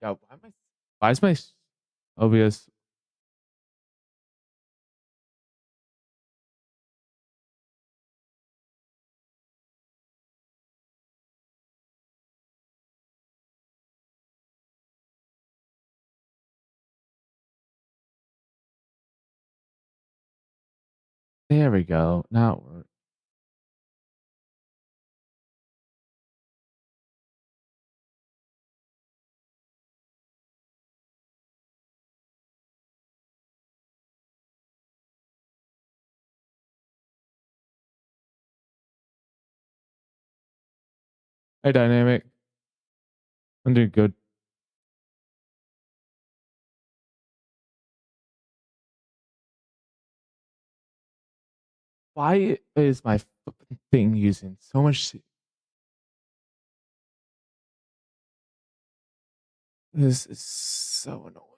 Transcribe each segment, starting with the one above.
Yeah, why is my OBS? There we go. Now it works. Hey, Dynamic. I'm doing good. Why is my thing using so much? This is so annoying.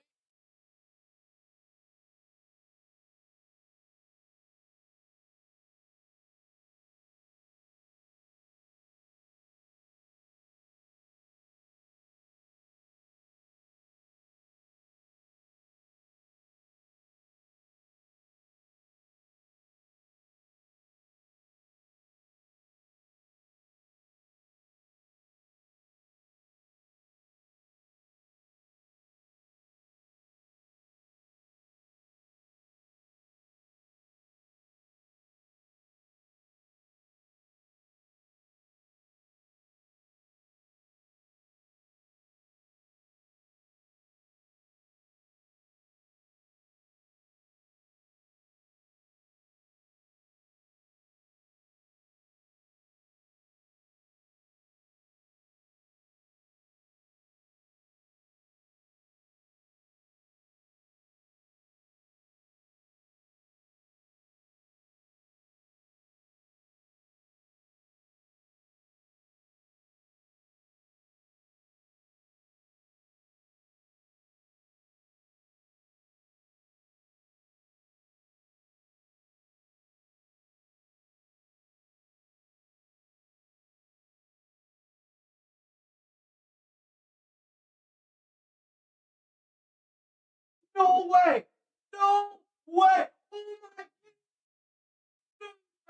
No way! No way! Oh my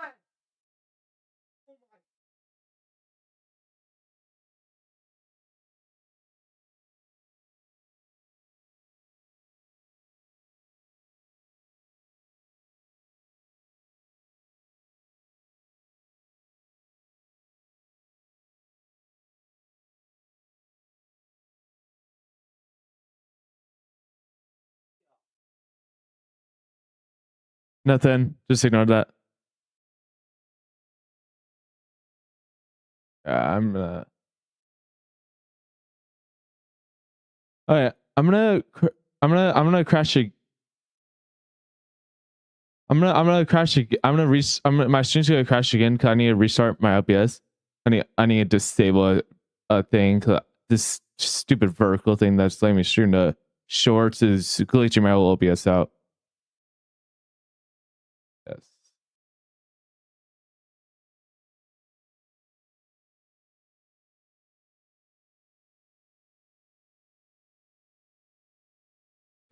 God! Nothing. Just ignore that. I'm gonna. Oh yeah, I'm gonna crash it. I'm gonna crash it. My stream's gonna crash again because I need to restart my OBS. I need to disable a thing. This stupid vertical thing that's letting me stream the shorts is glitching my whole OBS out. Yes.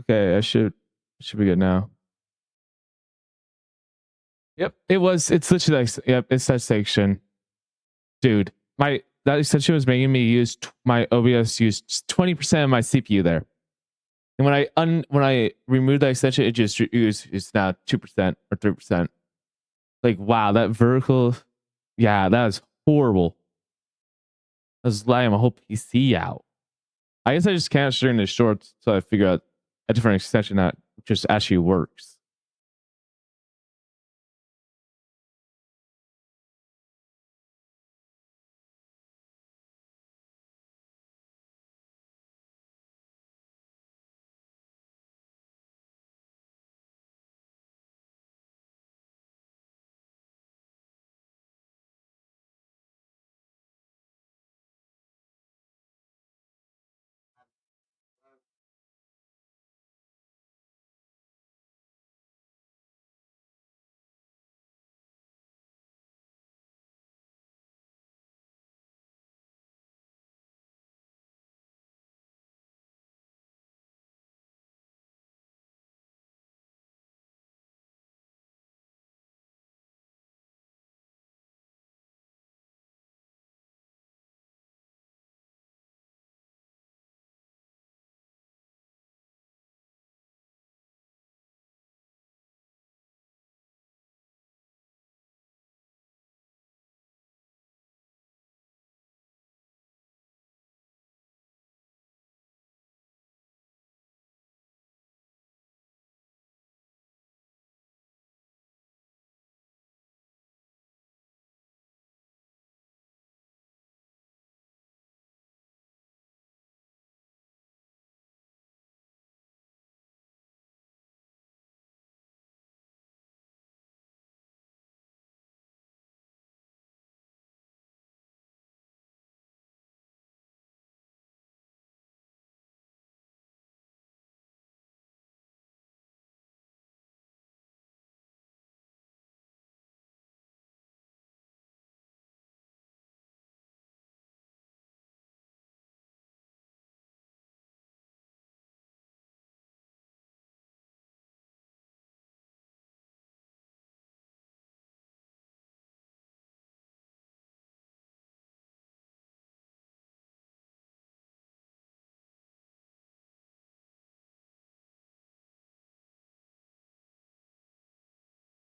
Okay, I should be good now. Yep, it was. It's literally like, yep, it's that section, dude. That extension was making me use my OBS used 20% of my CPU there, and when I removed that extension, it just it's now 2% or 3%. Like, wow, that vertical, yeah, that was horrible. I was lying my whole PC out. I guess I just can't stream the shorts, so I figure out a different extension that just actually works.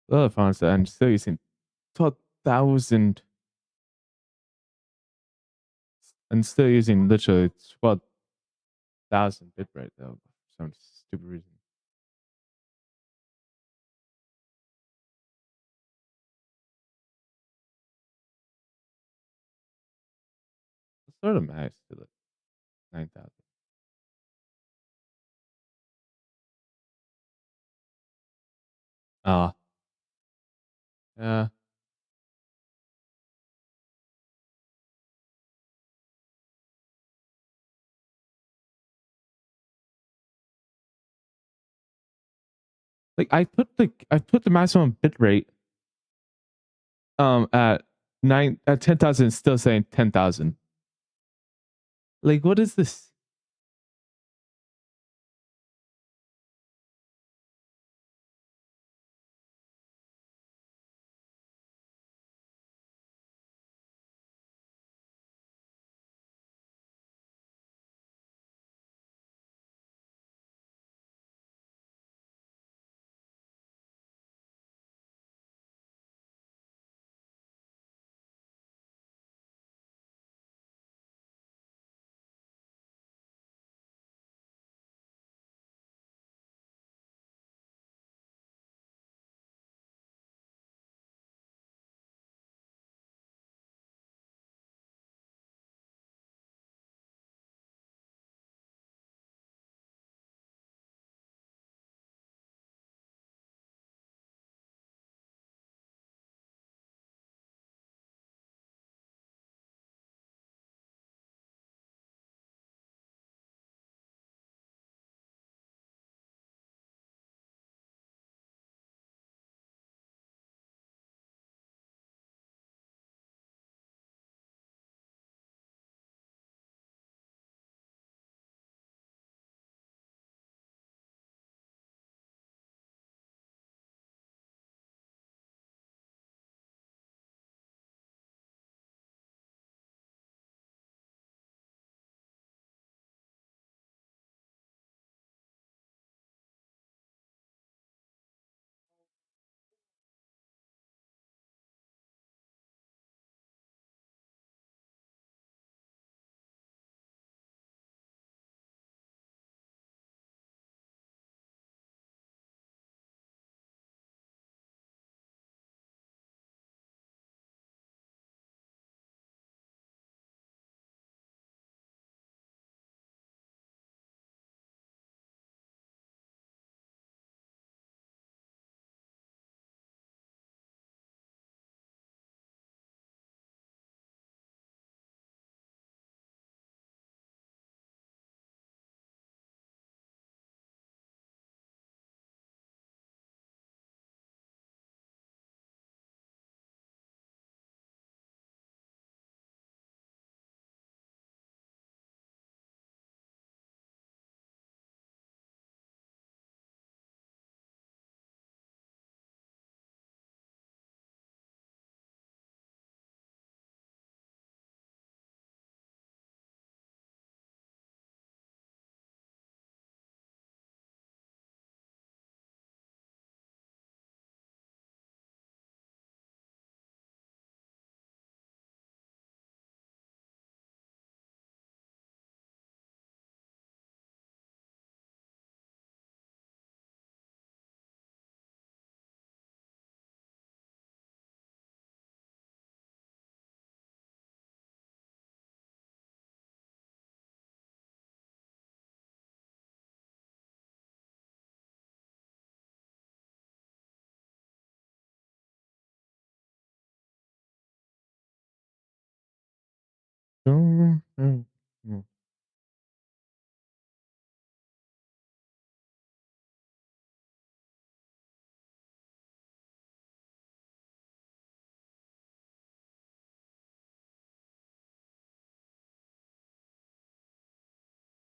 the other phones that I'm still using 12,000 and still using literally 12,000 bitrate though for some stupid reason. Let's sort of max to like 9,000. Ah, yeah. Like I put the maximum bitrate at 10,000, it's still saying 10,000. Like what is this?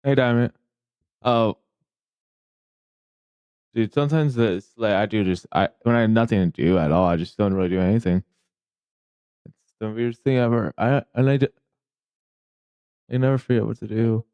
Hey, damn it. Oh, dude, sometimes it's like I do just I when I have nothing to do at all, I just don't really do anything. It's the weirdest thing ever. I never forget what to do.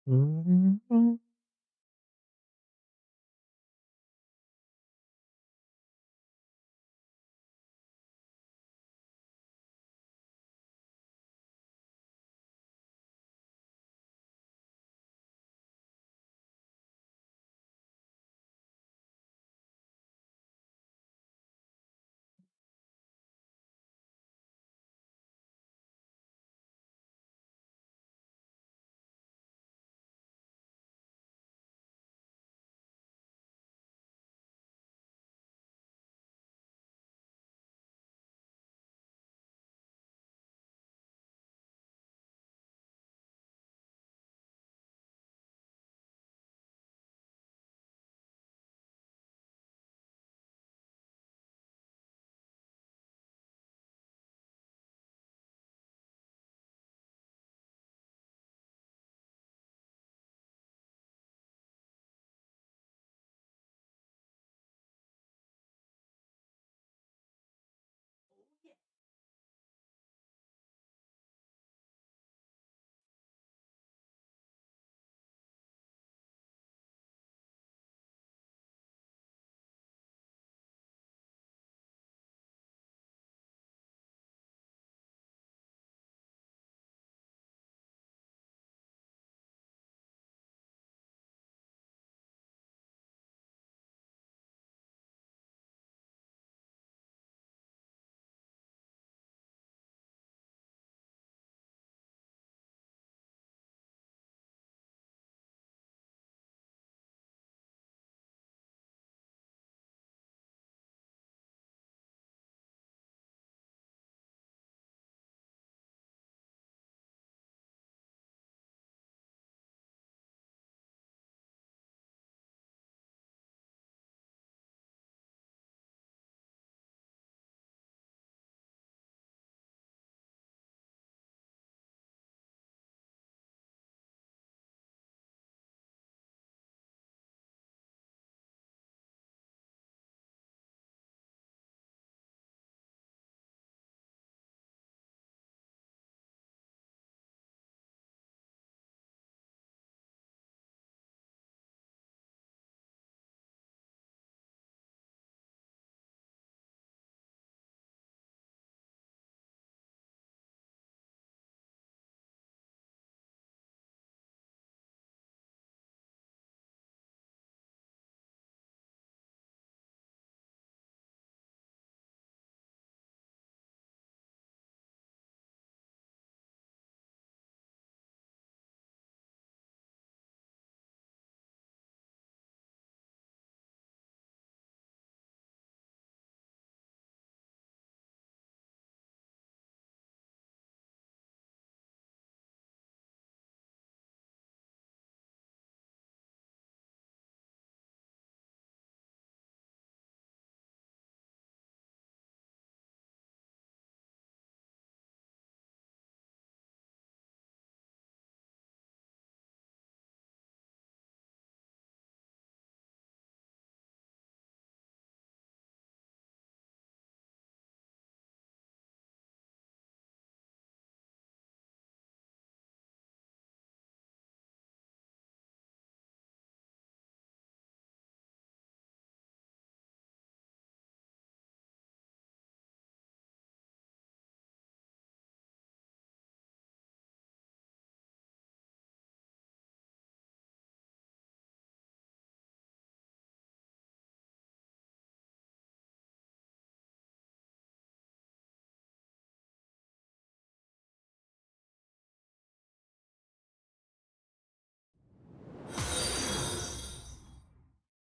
Mm-hmm.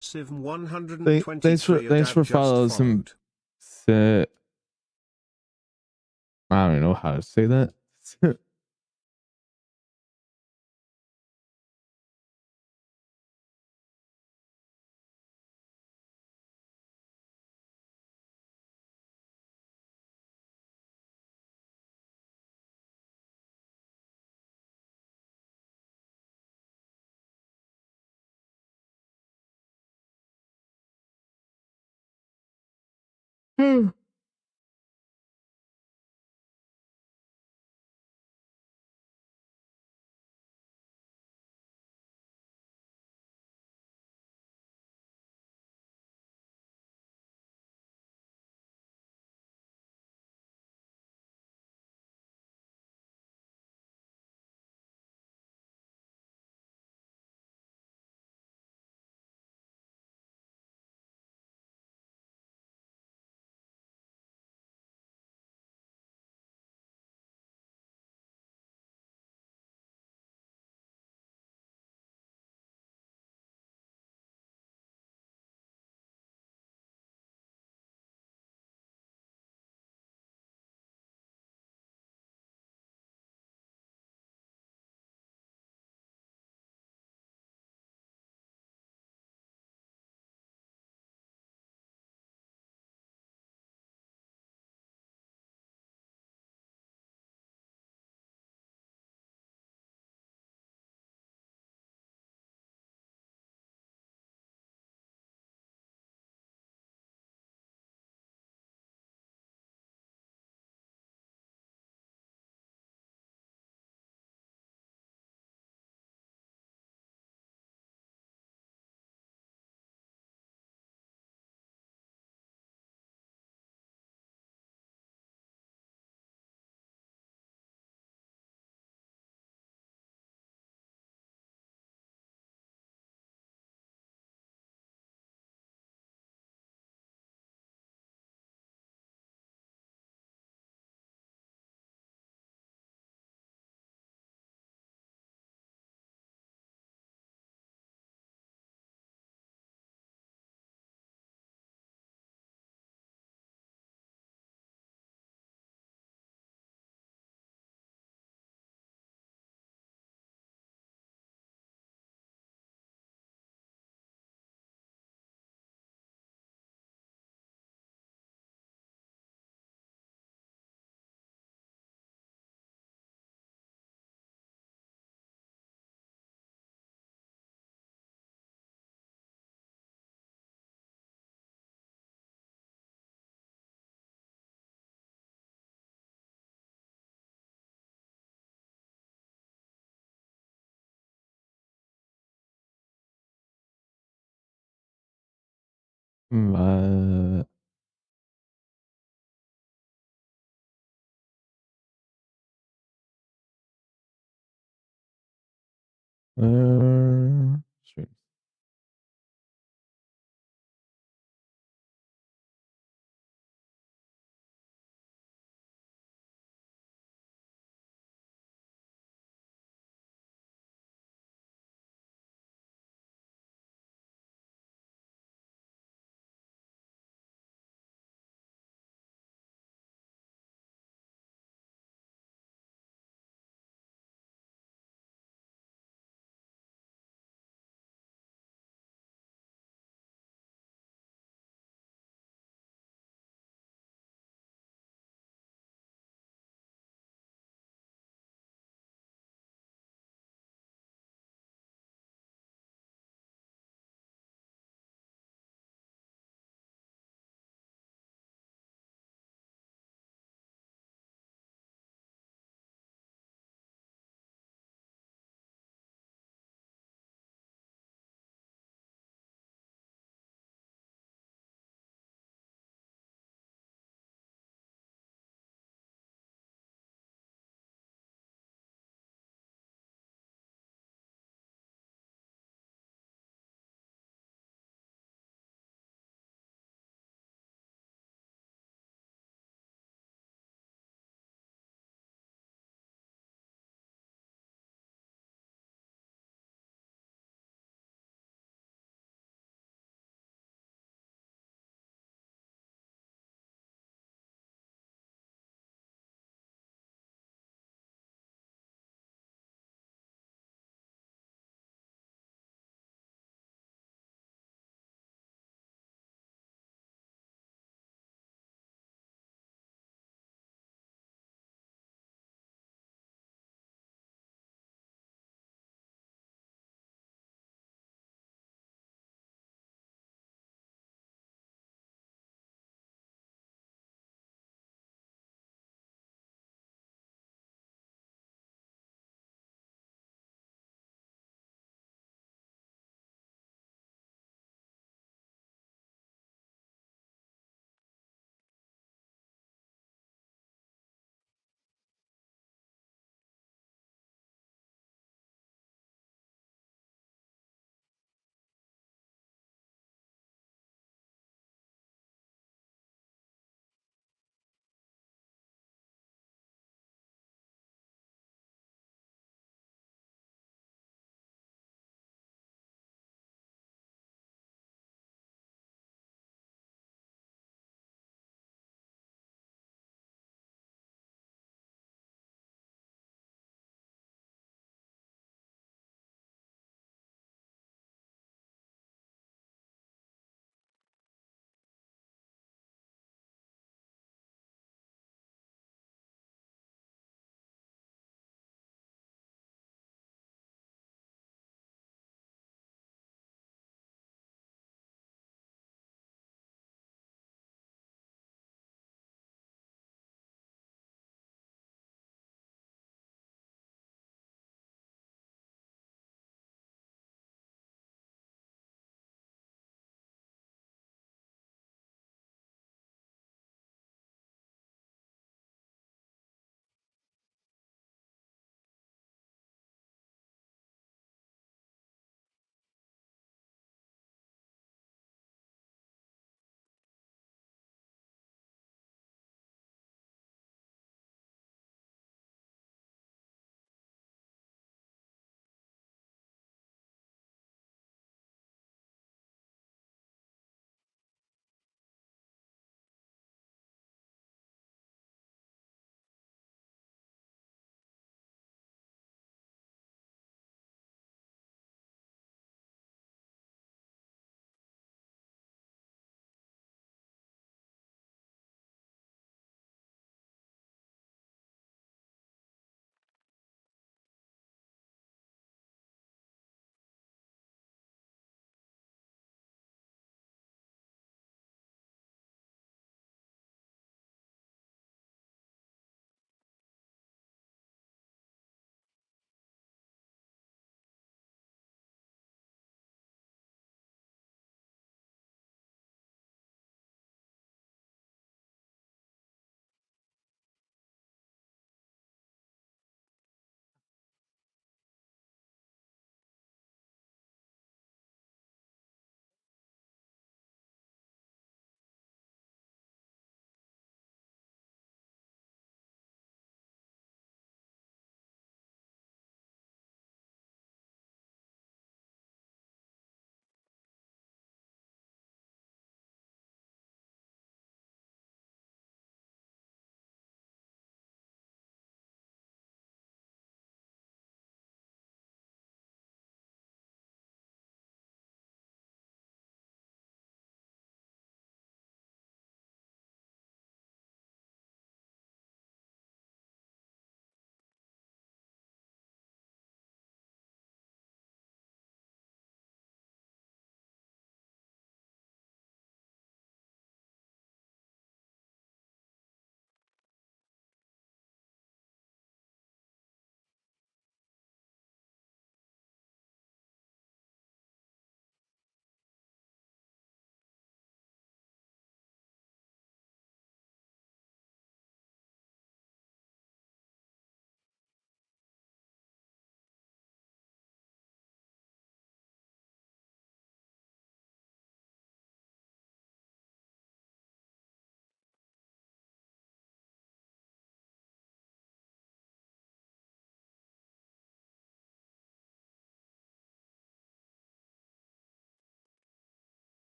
Civ 123 Thanks for follows and I don't know how to say that. Mm, streams.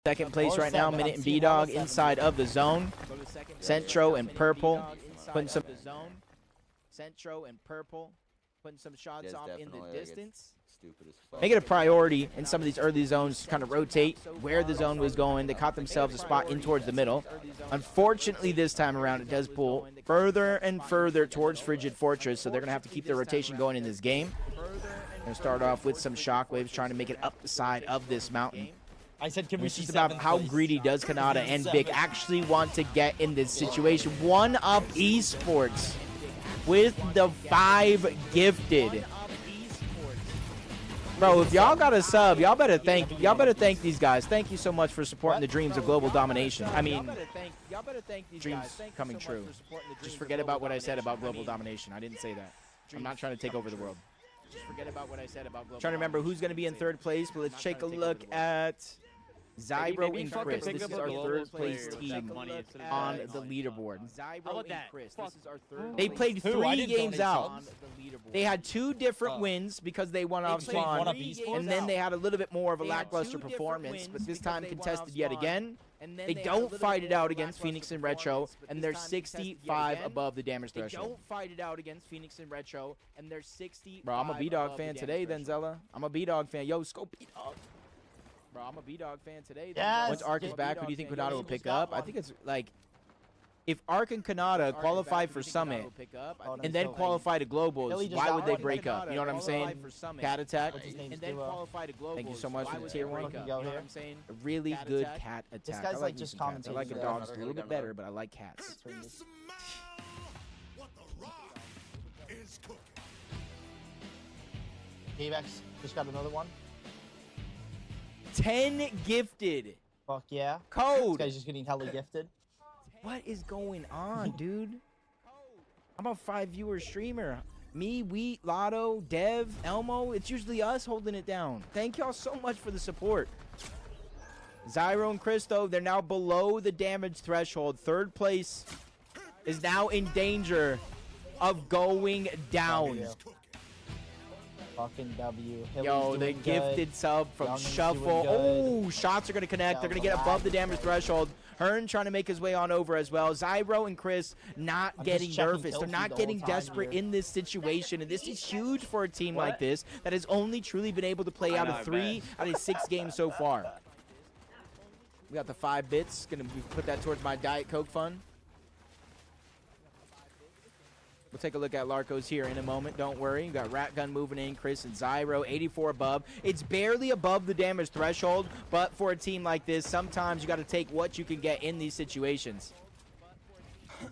Second place right now, Minute and B-Dog inside of the zone. Centro and Purple putting some shots off in the distance. Make it a priority in some of these early zones to kind of rotate where the zone was going. They caught themselves a spot in towards the middle. Unfortunately, this time around, it does pull further and further towards Frigid Fortress, so they're going to have to keep their rotation going in this game. Going to start off with some shockwaves, trying to make it up the side of this mountain. I said, can we It's see just about how greedy does Kanata and Vic actually want to get in this situation. One Up Esports with the 5 gifted. Bro, if y'all got a sub, y'all better thank these guys. Thank you so much for supporting the dreams of global domination. I mean, dreams coming true. Just forget about what I said about global domination. I didn't say that. I'm not trying to take over the world. Just forget about what I said about global. Trying to remember who's going to be in 3rd place, but let's take a look at Zyro and Chris. This is our 3rd place team on the leaderboard. Zyro and Chris. This is our 3rd. They played 3 games out. They had 2 different wins because they won off spawn, and then they had a little bit more of a lackluster performance, but this time contested yet again. They don't fight it out against Phoenix and Retro, and they're 65 above the damage threshold. They don't fight it out against Phoenix and Retro, and they're 60. Bro, I'm a B-Dog fan today, then Zella. I'm a B-Dog fan. Yo, scope B-Dog. Bro, I'm a B-Dog fan today. Yes, once Ark is back, who do you think Kanata will pick up? I think it's like, if Ark and Kanata qualify for Summit and then qualify to Globals, why would they break up? You know what I'm saying? Cat Attack. And then qualify to Globals. Thank you so much for the tier 1. You know what I'm saying? A really good Cat Attack. This guy's like just commenting. I like a dog a little bit better, but I like cats. Avex just got another one. 10 gifted. Fuck yeah. Code. This guy's just getting hella gifted. What is going on, dude? I'm a 5-viewer streamer. Me, Wheat, Lotto, Dev, Elmo. It's usually us holding it down. Thank y'all so much for the support. Zyro and Christo, they're now below the damage threshold. 3rd place is now in danger of going down. Fucking W. Yo, the gifted sub from Shuffle. Oh, shots are going to connect. They're going to get above the damage threshold. Hearn trying to make his way on over as well. Zyro and Chris not getting nervous. They're not getting desperate in this situation. And this is huge for a team like this that has only truly been able to play out of 3 out of 6 games so far. We got the 5 bits. Going to put that towards my Diet Coke fund. We'll take a look at Larco's here in a moment. Don't worry. You got Rat Gun moving in. Chris and Zyro, 84 above. It's barely above the damage threshold, but for a team like this, sometimes you got to take what you can get in these situations.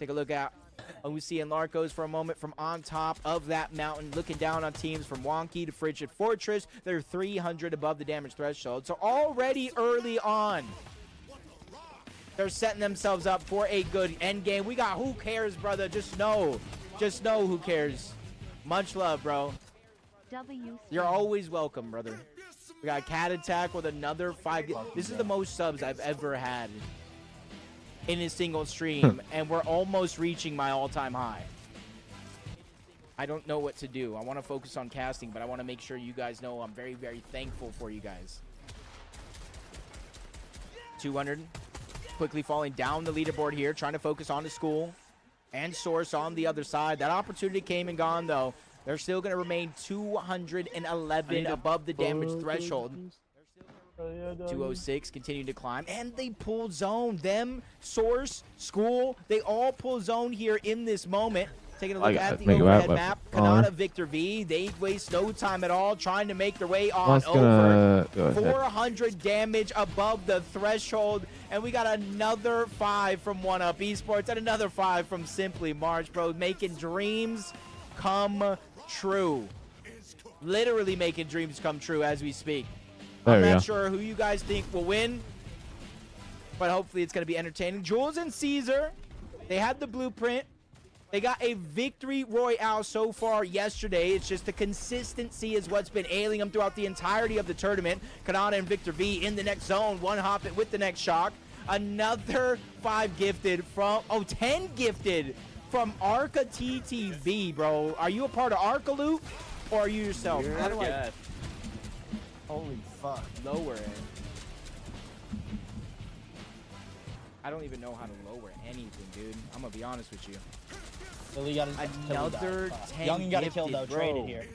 Take a look at OC and Larco's for a moment from on top of that mountain, looking down on teams from Wonky to Frigid Fortress. They're 300 above the damage threshold. So already early on, they're setting themselves up for a good end game. We got Who Cares, brother. Just know who cares. Much love, bro. You're always welcome, brother. We got Cat Attack with another 5. This is the most subs I've ever had in a single stream, and we're almost reaching my all-time high. I don't know what to do. I want to focus on casting, but I want to make sure you guys know I'm very, very thankful for you guys. 200. Quickly falling down the leaderboard here, trying to focus on the school. And Source on the other side. That opportunity came and gone, though. They're still going to remain 211 above the damage threshold. 206 continuing to climb. And they pull zone. Them, Source, School, they all pull zone here in this moment. Taking a look at the overhead map. Kanata, Victor V, they waste no time at all trying to make their way on over. 400 damage above the threshold. And we got another 5 from One Up Esports and another 5 from Simply March, bro. Making dreams come true. Literally making dreams come true as we speak. I'm not sure who you guys think will win, but hopefully it's going to be entertaining. Jules and Caesar, they had the blueprint. They got a victory royale so far yesterday. It's just the consistency is what's been ailing them throughout the entirety of the tournament. Kanata and Victor V in the next zone. One hop it with the next shock. Another 5 gifted from, 10 gifted from Arca TTV, bro. Are you a part of Arca Loop or are you yourself? How do I... Holy fuck. Lower it. I don't even know how to lower anything, dude. I'm gonna be honest with you. Lily got Another 10 Young got a kill though. bro. Traded here.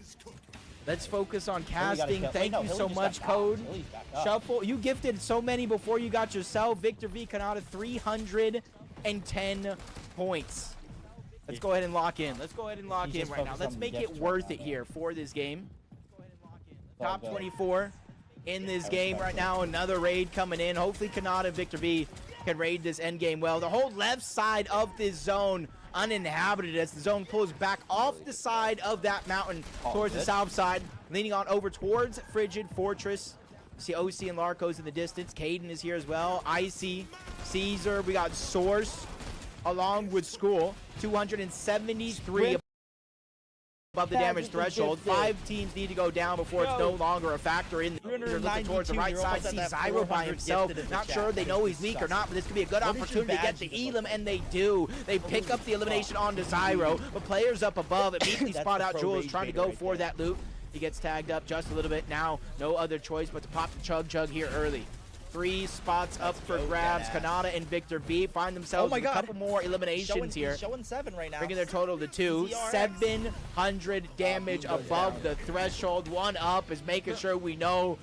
Let's focus on Lily got a casting. kill. Thank Wait, no, you Lily so just much, got back. Code. Lily's back up. Shuffle. You gifted so many before you got yourself. Victor V Kanata 310 points. Let's go ahead and lock in. Let's go ahead and lock He's in just right now. focused Let's on make it gifts worth right it now, here for this game. all Top good. 24 in this game right now. Another raid coming in. Hopefully Kanata and Victor V can raid this end game well. The whole left side of this zone uninhabited as the zone pulls back off the side of that mountain towards the south side, leaning on over towards Frigid Fortress. You see OC and Larcos in the distance. Caden is here as well. Icy, Caesar. We got Source along with School. 273 above the damage threshold. 5 teams need to go down before it's no longer a factor in. You're looking towards the right side. See Zyro by himself. Not sure they know he's weak or not, but this could be a good opportunity to get the Elam, and they do. They pick up the elimination onto Zyro, but players up above immediately spot out Jules trying to go for that loot. He gets tagged up just a little bit. Now, no other choice but to pop the chug here early. 3 spots up for grabs. Kanata and Victor V find themselves with a couple more eliminations here. Showing 7 right now. Bringing their total to 2. 700 damage above the threshold. 1 up is making sure we know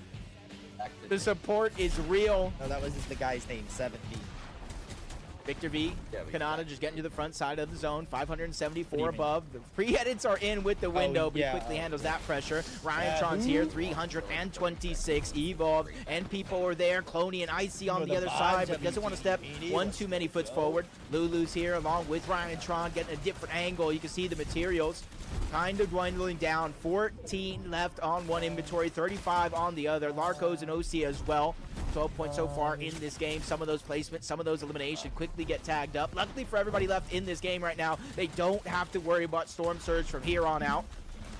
the support is real. No, that was just the guy's name, 7B. Victor V, Kanata just getting to the front side of the zone, 574 above. The pre-edits are in with the window, but he quickly handles that pressure. Ryan Tron's here, 326. Evolve, and people are there. Cloney and Icy on the other side, but doesn't want to step one too many foots forward. Lulu's here along with Ryan Tron, getting a different angle. You can see the materials kind of dwindling down. 14 left on one inventory, 35 on the other. Larcos and OC as well. 12 points so far in this game. Some of those placements, some of those eliminations quickly get tagged up. Luckily for everybody left in this game right now, they don't have to worry about Storm Surge from here on out.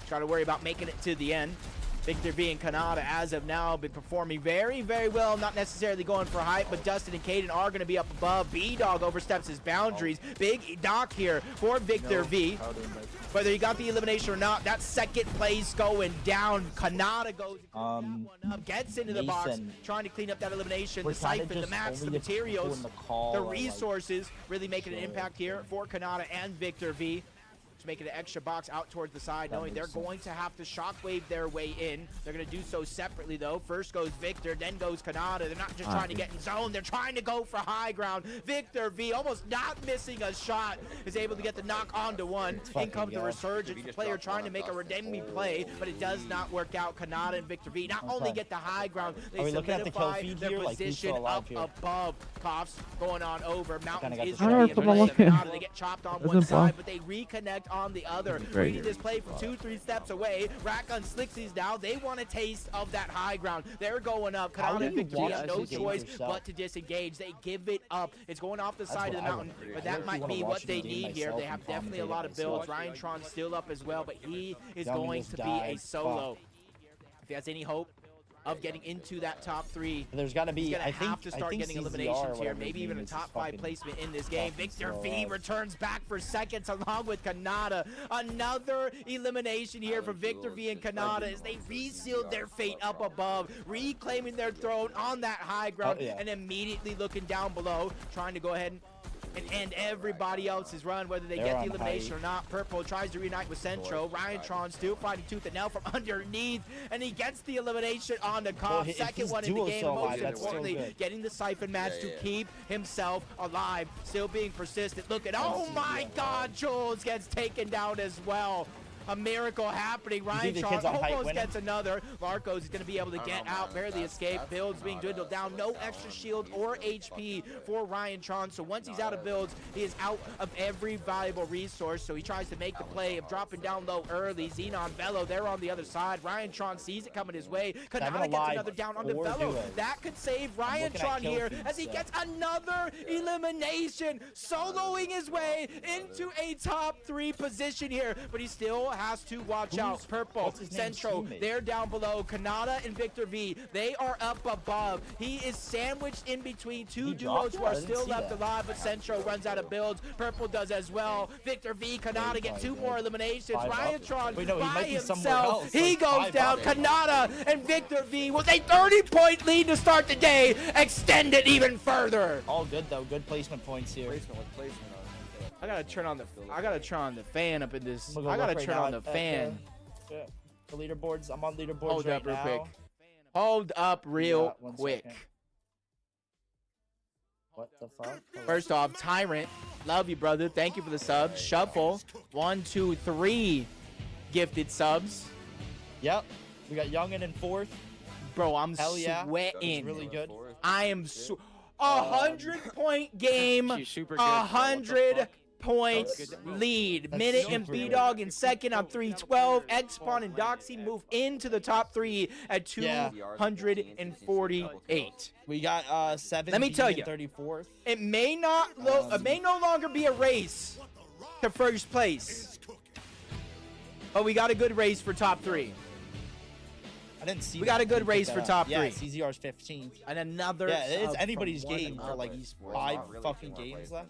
Try to worry about making it to the end. Victor V and Kanata, as of now, been performing very, very well. Not necessarily going for hype, but Dustin and Caden are going to be up above. B-Dog oversteps his boundaries. Big knock here for Victor V. Whether he got the elimination or not, that second place going down. Kanata goes one up, gets into the box, trying to clean up that elimination. The siphon, the mats, the materials, the resources really making an impact here for Kanata and Victor V. Making an extra box out towards the side, knowing they're going to have to shockwave their way in. They're going to do so separately, though. First goes Victor, then goes Kanata. They're not just trying to get in zone. They're trying to go for high ground. Victor V, almost not missing a shot, is able to get the knock onto one. In comes the Resurgence, the player trying to make a redeeming play, but it does not work out. Kanata and Victor V not only get the high ground, they solidify their position up above. Coughs going on over. Mountains is going to be Kanata. They get chopped on one side, but they reconnect on the other. Reading this play from 2-3 steps away. Rack on Slixies now. They want a taste of that high ground. They're going up. Kanata and Victor have no choice but to disengage. They give it up. It's going off the side of the mountain, but that might be what they need here. They have definitely a lot of builds. Ryan Tron's still up as well, but he is going to be a solo. If he has any hope of getting into that top 3, there's got to be. He's gonna have to start getting eliminations here, maybe even a top 5 placement in this game. Victor V returns back for seconds along with Kanata. Another elimination here for Victor V and Kanata as they resealed their fate up above, reclaiming their throne on that high ground, and immediately looking down below, trying to go ahead and end everybody else's run, whether they get the elimination or not. Purple tries to reunite with Centro. Ryan Tron still fighting tooth and nail from underneath, and he gets the elimination on the Cough. Second one in the game, and most importantly, getting the siphon match to keep himself alive. Still being persistent. Look at, oh my God, Jules gets taken down as well. A miracle happening. Ryan Tron almost gets another. Larcos is going to be able to get out, barely escape. Builds being dwindled down. No extra shield or HP for Ryan Tron. So once he's out of builds, he is out of every valuable resource. So he tries to make the play of dropping down low early. Xenon Velo, they're on the other side. Ryan Tron sees it coming his way. Kanata gets another down onto Velo. That could save Ryan Tron here as he gets another elimination. Soloing his way into a top 3 position here. But he still has to watch out. Purple, what's his name's Central, teammate? they're down below. Kanata and Victor V, they are up above. He is sandwiched in between two duos dropped? who I are didn't still see left that. alive, but Central runs out of builds. Purple does as well. Victor V, Kanata get 2 more eliminations. Five up. Ryantron Wait, no, he by might be somewhere himself. else, He like goes 5 down. up. Kanata and Victor V with a 30-point lead to start the day. Extend it even further. All good though. Good placement points here. I gotta turn on the fan up in this. I'm gonna I go gotta look right turn now on the at fan. The leaderboards. I'm on leaderboards Hold right up real now. quick. Hold up real Yeah, 1 quick. second. What the fuck? First off, Tyrant, love you, brother. Thank you for the subs. Shuffle, 1, 2, 3 gifted subs. Yep. We got Youngin in 4th. Bro, I'm Hell yeah. sweating. Really good. I am 100-point game, She's super good. 100-point Good to know. lead. That's Minute and super B-Dog in second on 312. X-Spawn and Doxy move into the top 3 at Yeah. 248. We got 7. Let me tell you. 34th. It may not. It may no longer be a race to first place, but we got a good race for top 3. I didn't see. We got a good Pick race that for up. top Yeah, 3. CZR's 15th. And another. Yeah, it is sub anybody's from one game for of like esports. 5 fucking games left.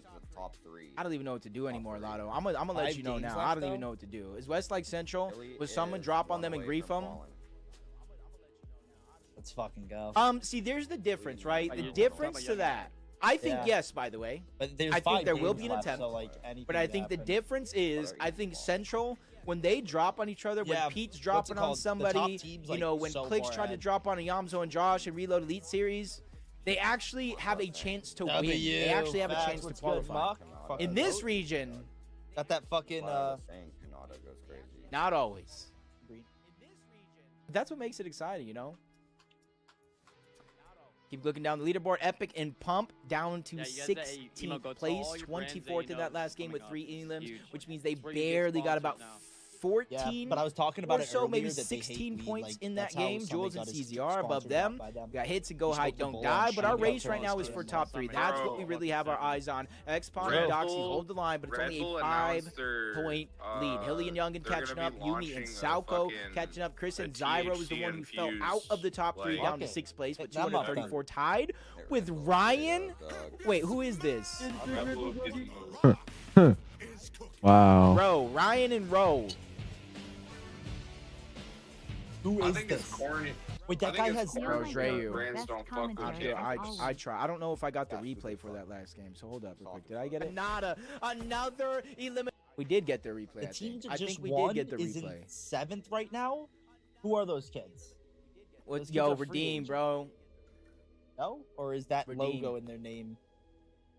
I don't even know what to do anymore, Lotto. I'm gonna let 5 you know games now. left, I don't even though? know what to do. Is Westlake Central? Was someone drop on them and grief them? Let's fucking go. See, there's the difference, right? The you- difference to that. I think Yeah. yes, by the way. But there's I think 5 there will games be an left, attempt, so like anything But I could think the happen. difference is, I think Central, when they drop on each other, when Yeah, Pete's what's it dropping on called? The top somebody, team's, you like, know, when so Clicks far tried to ahead. drop on a Yamzo and Josh and Reload Elite Series, they actually have a chance to win. They actually have a Facts, chance to what's good, qualify. Mock? Fucking In this goat. region, got that fucking not always. That's what makes it exciting, you know? Keep looking down the leaderboard. Epic and Pump down to Yeah, you guys that 16th emote go to place, all your friends that 24th you in know that last is game with coming 3 up. elims, Huge. which means they That's where you get barely got sponsored about now. 14 but I was talking about or it so, earlier maybe that they hate 16 weed, points like, in that that's how game. somebody Jules and got his CZR above sponsored them. by them. Got hits and go We high, spoke to don't Bull die. and But our Shane race about right now those is for games. top 3. That's what we really have our eyes on. X-Pawn and Red Doxy Bull- hold the line, but it's Red only Bull a announced their, 5-point lead. Hilly and Youngin they're catching gonna up. be Yumi and launching a Salco fucking- catching up. Chris a and Zyro is the THC one who fell out of the top 3 infused, down to like- 6th place, but That much 234 tied with Ryan. Wait, who is this? Red Bull is- Wow. Row. Ryan and Row. Who I is think it's this? corny. Wait, I that think guy it's has. corny Bro, that Dreyu. brands Best don't fuck commentary with Dude, it. I try. I don't know if I got the replay for that last game, so hold up real quick. Did I get it? Another elimination. We did get the replay. The I team think. that I just think we won did get the is in replay. 7th right now. Who are those kids? What's those kids yo are free redeem, agents. bro? No, or is that Redeem. logo in their name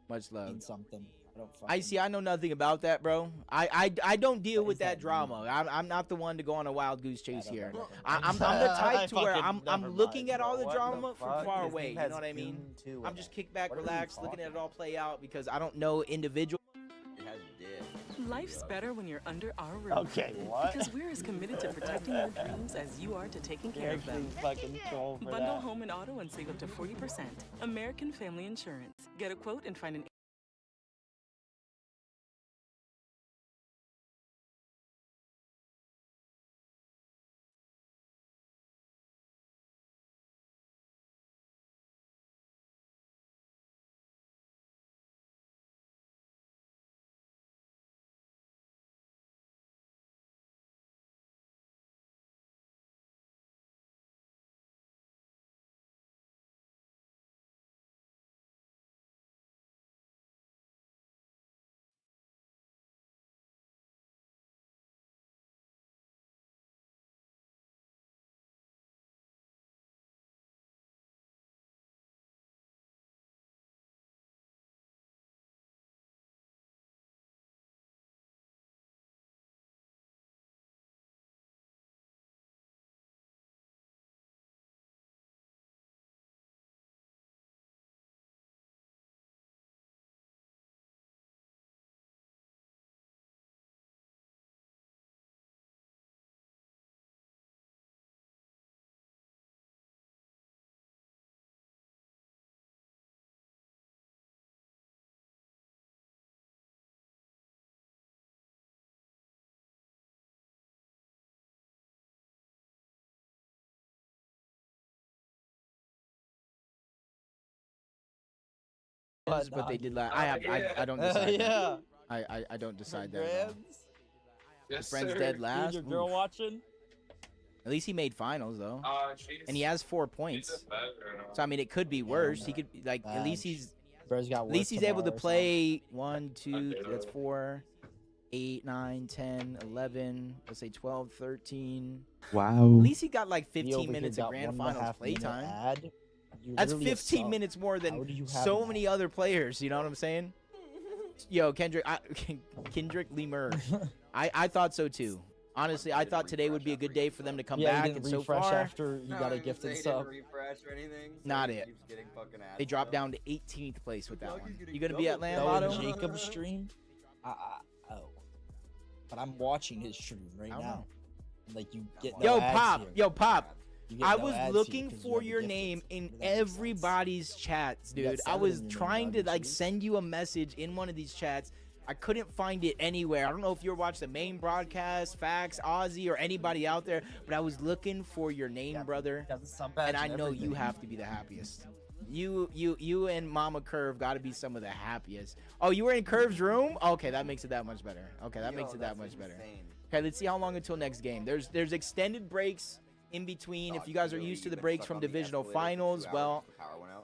Much love. mean something? I don't. I fucking see. I know nothing about that, bro. I don't deal What with does that that drama. I'm not the one to go on a wild goose chase don't here. know. I'm the type to where fucking I'm never looking mind, at all bro. the What drama the from fuck? far His away. name You has know what I mean? Doom 2 I'm in just it. kicked back, What are we relaxed, looking at talking it all play out because I don't know individual. Life's better when you're under our roof. Okay, what? Because we're as committed to protecting your dreams as you are to taking care of them. fucking troll for Bundle that. home and auto and save up to 40%. American Family Insurance. Get a quote and find an but they did last. I don't decide. Yeah. I don't decide that. At all. Yes, His friend's sir. dead last. Your girl Oof. watching? At least he made finals though, She's- and he has 4 she's points. a better, So I mean, it could be worse. He could like at least Badge. he's Bro's got at least work he's able to tomorrow or play 1, 2. That's 4, 8, 9, 10, 11. Let's say 12, 13. Wow. At least he got like something. He 15 over here minutes of got grand 1.5 finals minute playtime. ad. You're That's literally a 15 sub. minutes more How than do you have so an many other players. You know what I'm saying? Yo, Kendrick Lemur. I thought so too. Honestly, I thought today would be a good day for them to come Yeah, back, he and didn't so refresh far, after you got a gifted sub. Refresh or anything, so Not he it. keeps getting fucking ads they dropped still. down to 18th place with that Dog, one. he's getting You gonna be at double Land pay. Lotto? Oh, Jacob's stream? Oh. But I'm watching his stream right I don't now. know. Like you get no Yo, ads Pop. here. Yo, Pop. You get I no was ads here looking because you for have a your gifted name sub. in That makes sense. everybody's chats, You got dude. I 7 was in your name, trying to dog, like you send you a message in one of these chats. I couldn't find it anywhere. I don't know if you were watching the main broadcast, Fax, Ozzy, or anybody out there, but I was looking for your name, brother. Got the sub badge And I know you everything. have to be the happiest. You and Mama Curve got to be some of the happiest. Oh, you were in Curve's room? Okay, that makes it that much better. Okay, that makes it that much better. Okay, let's see how long until next game. There's extended breaks in between. If you guys are used to the breaks from divisional finals, well,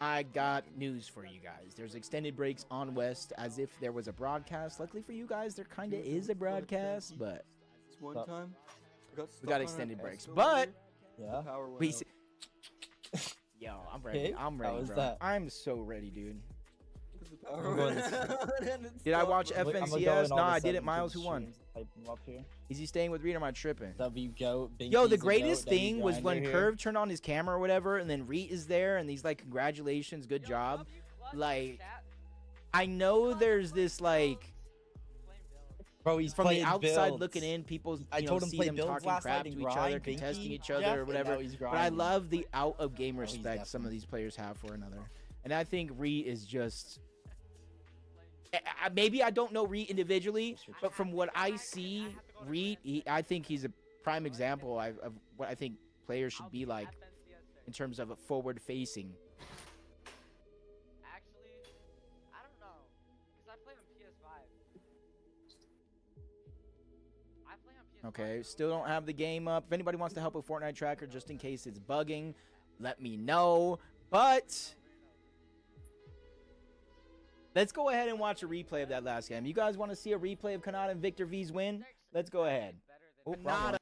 I got news for you guys. There's extended breaks on West as if there was a broadcast. Luckily for you guys, there kind of is a broadcast, but One time, we got extended breaks. But Yeah. we yo, I'm ready. Okay, I'm how ready, was bro. that? I'm so ready, dude. I'm going Did I watch I'ma go in FNCS? all Nah, the I didn't. 17 Miles, who won? streams, type them up here. Is he staying with Reed or am I tripping? W goat. Yo, the Binky's greatest goat, W thing was when Grinder here. Curve turned on his camera or whatever, and then Reed is there, and he's like, "Congratulations, good job." Like, I know there's this like Bro, he's from the playing outside builds. looking in, people I you know, told him see play them builds talking last crap night to and each other, grind, contesting Binky, each other Jeff, or and whatever. now he's But I grinding. love the out of game he's respect some of definitely- these players have for another, and I think Reed is just. Maybe I don't know Reed individually, but from what I see, Reed, I think he's a prime example of what I think players should be like in terms of a forward-facing. Actually, I don't know, because I play on PS5. I play on PS5. Okay, still don't have the game up. If anybody wants to help with Fortnite Tracker, just in case it's bugging, let me know. But let's go ahead and watch a replay of that last game. You guys want to see a replay of Kanata and Victor V's win? Let's go ahead. Oh, Kanata.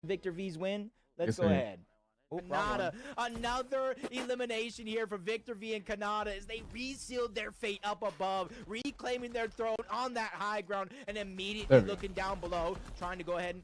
Victor V's win. Let's Yes, go sir. ahead. Oh, Kanata. Another elimination here for Victor V and Kanata as they resealed their fate up above, reclaiming their throne on that high ground, and immediately There we go. looking down below, trying to go ahead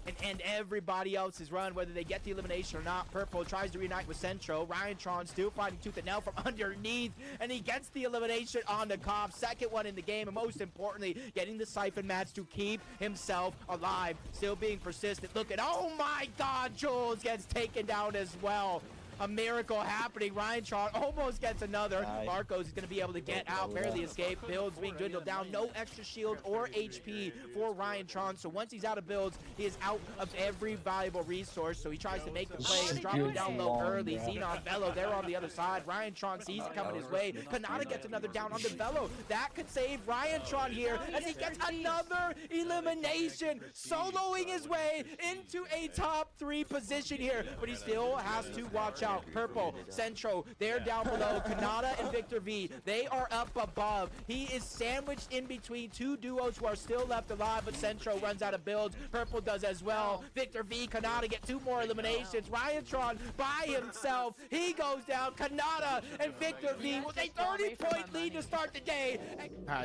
and end everybody else's run, whether they get the elimination or not. Purple tries to reunite with Centro. Ryan Tron still fighting tooth and nail from underneath, and he gets the elimination on the Cobb. Second one in the game, and most importantly, getting the Siphon match to keep himself alive. Still being persistent. Look at, oh my God, Jules gets taken down as well. A miracle happening. Ryan Tron almost gets another. Nice. Marcos is going to be able to get out, barely escape. Builds being dwindled down. No extra shield or HP for Ryan Tron. So once he's out of builds, he is out of every valuable resource. So he tries to make the play and drop it down low early. Xenon Velo, they're on the other side. Ryan Tron sees it coming his way. Kanata gets another down on the Velo. That could save Ryan Tron here as he gets another elimination. Soloing his way into a top 3 position here. But he still has to watch out. Purple, Centro, they're down below. Kanata and Victor V, they are up above. He is sandwiched in between 2 duos who are still left alive, but Centro runs out of builds. Purple does as well. Victor V, Kanata get 2 more eliminations. Ryan Tron by himself, he goes down. Kanata and Victor V with a 30-point lead to start the day.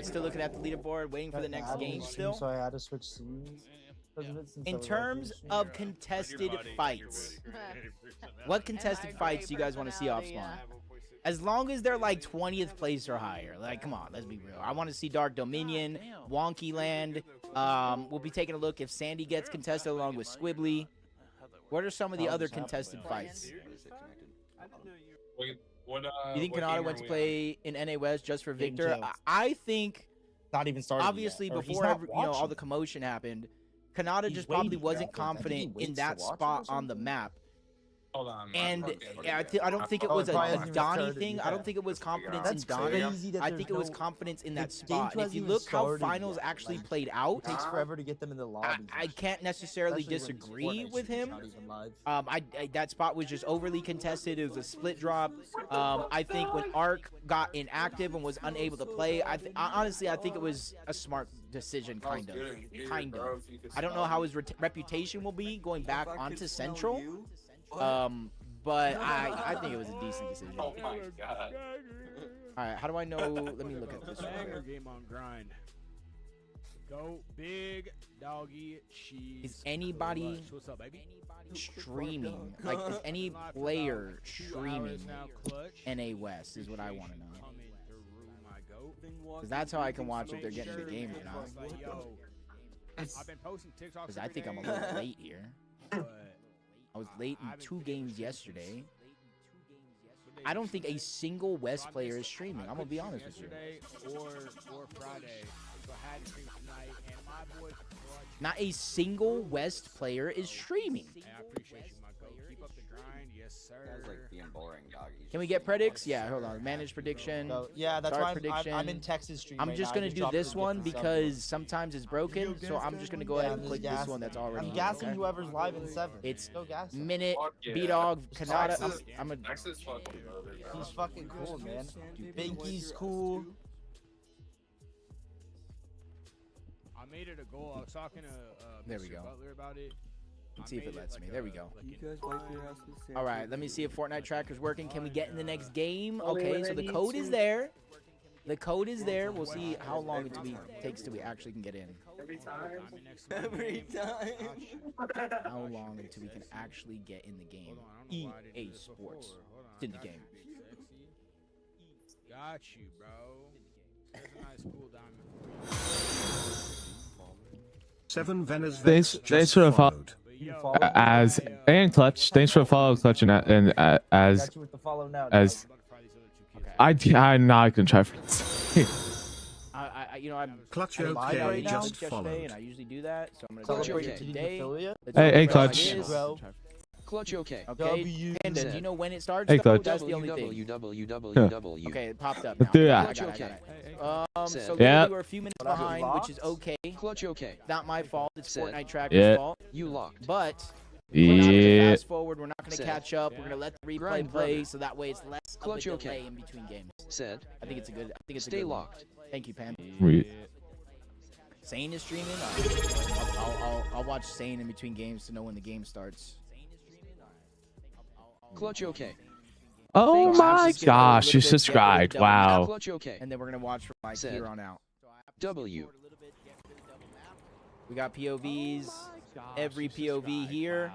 Still looking at the leaderboard, waiting for the next game still. So I had to switch scenes. In terms of contested fights, what contested fights do you guys want to see off spawn? As long as they're like 20th place or higher. Like, come on, let's be real. I want to see Dark Dominion, Wonky Land. We'll be taking a look if Sandy gets contested along with Squibbly. What are some of the other contested fights? You think Kanata went to play in NA West just for Getting Victor? killed. I think Not even started. obviously yet. Or he's before not every, all watching. the commotion happened, Kanata He's just probably waiting, wasn't bro. I think he confident in waits to that watch it or spot on the something. map. Hold on. And I don't think it Oh, was it a probably hasn't even Donnie started thing. yet. I don't think it was confidence That's in Donnie. crazy that I there's think it was no- confidence in that the game spot. And if hasn't you even look how started finals yet. actually Like, played out, It takes forever to get them in the lobby. I can't necessarily disagree with him. That spot was just overly contested. It was a split drop. I think when Ark got inactive and was unable to play, honestly I think it was a smart decision, kind of. I don't know how his reputation will be going back onto Central. But I think it was a decent decision. Oh my god. All right, how do I know? Let me look at this. Banger game on grind. Go big doggy cheese. Is anybody What's up, baby? streaming? Like, is any player streaming NA West? Is what I want to know. Because that's how I can watch if they're getting the game or not. I've been posting TikToks. Because I think I'm a little late here. I was late in 2 games yesterday. I don't think a single West player is streaming. I'm gonna be honest with you. Or Friday. So I had to stream tonight, and my boys. Not a single West player is streaming. Hey, I appreciate you, my goat. Keep up the grind, yes sir. Sounds like being boring, doggy. Can we get predicts? Yeah, hold on. Manage prediction. So, yeah, that's Start why I'm prediction. in Texas stream. I'm right just now. I gonna do dropped this the one different because sometimes it's broken. So I'm just gonna go ahead and click this one that's already. I'm gassing okay? whoever's live in 7. It's Go gas him. Minute, Fuck yeah. B-Dog, Kanata. Texas- I'm a. Texas fucking loaded, bro. He's fucking cool, man. Binky's cool. I made it a goal. I was talking to There we Mr. go. Butler about it. Let's see if it lets me. There we go. Like All right, let me see if Fortnite tracker's working. Can we get in the next game? Okay, so the code is there. The code is there. We'll see how long it takes till we actually can get in. Every time. Every time. How long until we can actually get in the game? EA Sports. It's in the game. Got you, bro. There's a nice cool diamond. 7 Venas Thanks for the follow. You follow? As and Clutch, thanks for the follow, Clutch, and as Got you with the follow now. as I'm not gonna try for this. I'm Clutch I'm live OK right now. just yesterday, followed. and I usually do that, so I'm gonna go Celebrate here your team today. affiliate. Let's Hey, see what Clutch. it is. Bro. Clutch OK. Okay, Panda, do you know when it starts? Hey, though? Clutch. That's the only thing. www. Okay, it popped up. Let's now. do that. I got it. So Said. Yeah. we were a few minutes behind, which is okay. Clutch OK. Not my fault. It's Said. Fortnite Tracker's Yeah. fault. You locked. But we're not gonna Yeah. fast forward. We're not gonna Said. catch up. We're gonna let the replay Grind play, brother. so that way it's less Clutch of a okay. delay in between games. Said. I think it's a good. I think it's a Stay good one. locked. Thank you, Pam. Sane is streaming. I'll watch Sane in between games to know when the game starts. Clutch OK. Oh So my just get a gosh, little you bit- subscribed. get a little Wow. Clutch OK. And then we're gonna watch from like Said. here on out. W. We got POVs. Every POV here.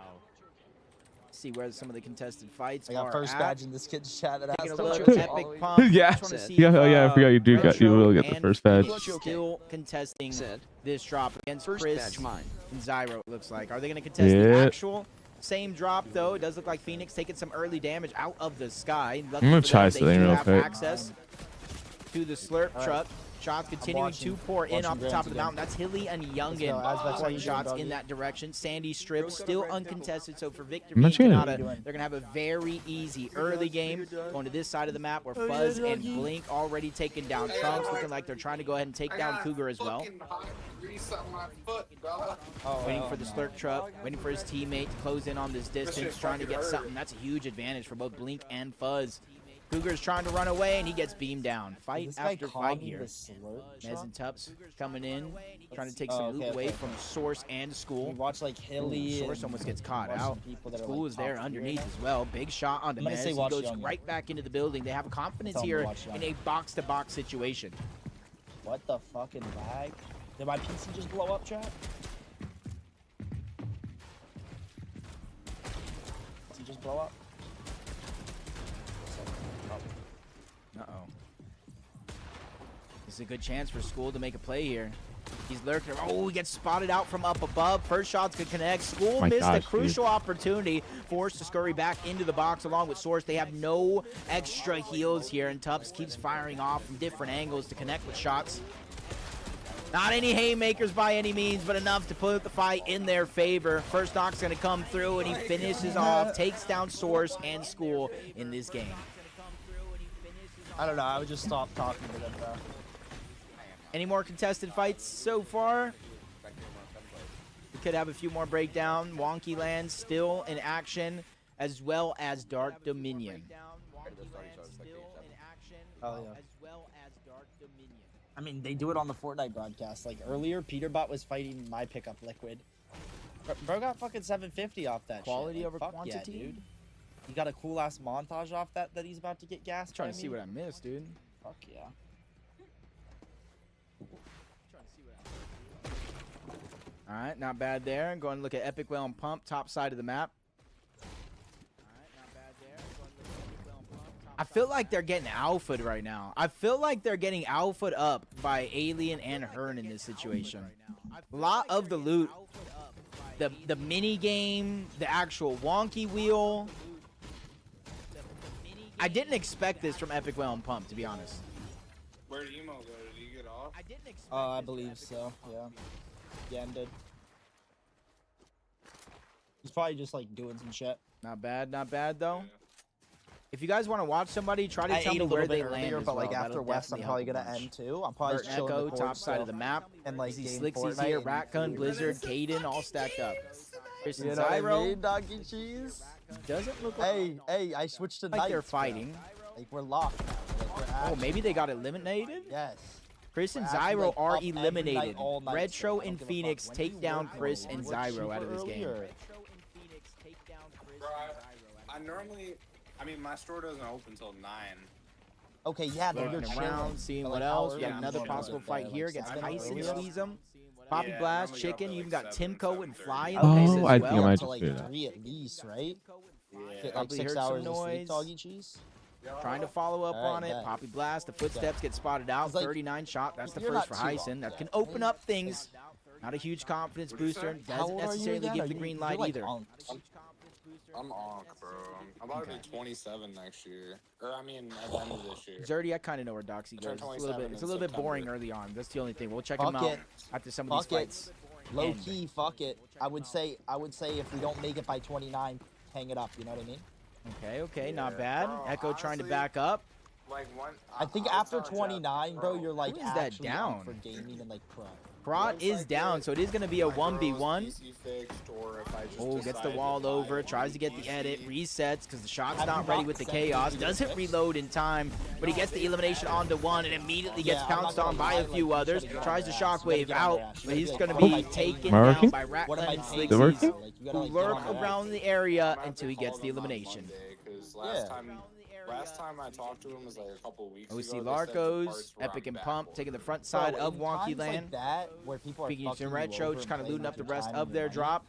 See where some of the contested fights I got are first at. badge in this kid's chat that Taking has a Clutch look, okay. epic pump. Yeah. Just wanna see Yeah, if, oh yeah, I forgot you do Retro got. You will get the and first badge. Phoenix Clutch okay. still contesting Said. this drop against First Chris badge mine. and Zyro, it looks like. Are they going to contest the Yeah. actual same drop, though? It does look like Phoenix taking some early damage out of the sky. Lucky I'm gonna for try them, they something do real have quick. access to the slurp truck. Shots continuing to pour in off the top of the mountain. That's Hilly and Youngin pouring shots in that direction. Sandy Strip still uncontested, so for Victor V and Kanata, they're going to have a very easy early game going to this side of the map where Fuzz and Blink already taken down Trunks, looking like they're trying to go ahead and take down Cougar as well. Waiting for the slurp truck, waiting for his teammate to close in on this distance, trying to get something. That's a huge advantage for both Blink and Fuzz. Cougar's trying to run away, and he gets beamed down. Fight after fight here. Nez and Tups coming in, trying to take some loot away from Source and School. Watch like Hilly. Source almost gets caught out. School like is there top underneath tier. as well. Big shot onto I'm gonna Nez. say He watch goes Young. right back into the building. They have confidence Tell him to here watch Young. in a box-to-box situation. What the fucking lag? Did my PC just blow up, chat? Did he just blow up? Uh-oh. This is a good chance for School to make a play here. He's lurking. Oh, he gets spotted out from up above. First shots could connect. School my missed gosh, a dude. crucial opportunity. Forced to scurry back into the box along with Source. They have no extra heals here, and Tubbs keeps firing off from different angles to connect with shots. Not any haymakers by any means, but enough to put the fight in their favor. First knock's going to come through, and he finishes off, takes down Source and School in this game. I don't know. I would just stop talking to them, bro. Any more contested fights so far? We could have a few more breakdown. Wonky Land still in action, as well as Dark Dominion. Oh, yeah. I mean, they do it on the Fortnite broadcast. Like, earlier, Peterbot was fighting my pickup Liquid. Bro got fucking 750 off that Quality shit. over Fuck quantity? Yeah, dude. He got a cool-ass montage off that he's about to get gassed. Trying to see what I missed, dude. Fuck yeah. All right, not bad there. Going to look at Epic Whale and Pump, top side of the map. I feel like they're getting alphaed right now. I feel like they're getting alphaed up by Alien and Hearn in this situation. A lot of the loot, the mini game, the actual wonky wheel. I didn't expect this from Epic Whale and Pump, to be honest. Where did Emo go? Did he get off? I believe so, yeah. Yeah, I'm dead. He's probably just, like, doing some shit. Not bad though. If you guys want to watch somebody, try to tell me where they land as but like well. after That'll West, I'm definitely probably help a gonna bunch. end too. I'm probably Bert just chilling Echo, the court top side of the map. and like See game Slicksy's Fortnite here, and Ratgun, do Blizzard, this. Caden, all stacked up. Chris and You know what I Zyro mean, doggy cheese? doesn't look like, Hey, I switched to like knights, they're bro. fighting. Like we're locked now. Like, we're Oh, actually- maybe they got eliminated? Yes. Chris and We're actually, Zyro like, are up every night, eliminated. all night, Retro so I and don't give a Phoenix fuck. take down Chris and Zyro out of this game. Bro, I normally, I mean, my store doesn't open till 9. Okay, yeah, but you're Looking chilling. around, seeing But, what like, how else. early Got Yeah, another I'm possible sure. fight Like, here against 7 Tyson, early? squeeze him. Poppy Yeah, Blast, normally up Chicken. at, You even like, got 7, Timko and 7:30. Fly in Oh, the pace as I think I well. might To like do that. 3 at least, right? Yeah. Get like Probably 6 heard some hours of sleep, noise. doggy cheese. Trying to follow up Alright, on it. bet. Poppy Blast. The footsteps get spotted out. It's like, 39 shot. That's the you're first not for too Hyson. off, That yeah. can open up things. Not a huge confidence What'd you booster. say? How Doesn't old are you necessarily again? give Are the you- green you're, light like, either. onked. I'm onk, bro. I'm about to be 27 next year. Or, I mean, at the end of this year. Zerdy, I kind of know where Doxy goes. Turn It's a little 27 bit, it's a in little bit boring September. early on. That's the only thing. We'll check him Fuck out it. after some of these Fuck it. fights. Low end. key, fuck it. I would say if we don't make it by 29, hang it up. You know what I mean? Okay, not Yeah. bad. Bro, Echo trying to honestly, back up. Like, one, I think I'll after tell Jeff, 29, bro, you're like Who is that actually down? up for gaming and like pro. Prot is down, so it is going to be a my girl's 1v1. PC fixed, or if I just Oh, gets the decide wall to buy over, a tries to get the PC. edit, resets because the shot's Have not you ready not with the sent chaos. me Doesn't this? reload in time, but he gets the elimination onto one and immediately gets Yeah, I'm not pounced gonna on by lie, a few like, you others. gotta get Tries on to their ass. You gotta shockwave get on out, their ass. You but gotta he's be going to like, be "Oh, taken Am I down working? by What am I Ratcliffe paying? Is it working? Slicksies, Like, you gotta, who like, get lurk on their ass. around the area I'm gonna have until to he gets call the them on elimination. Monday, 'cause Yeah. last time I talked to him was like a couple weeks OC ago. They said the Larcos, parts were Epic on and Pump backboard. taking the front Bro, side of in Wonky times Land. like that, where people are Speaking fucking to you Retro, over just and kind of playing looting up with the your rest time of and their your money, drop.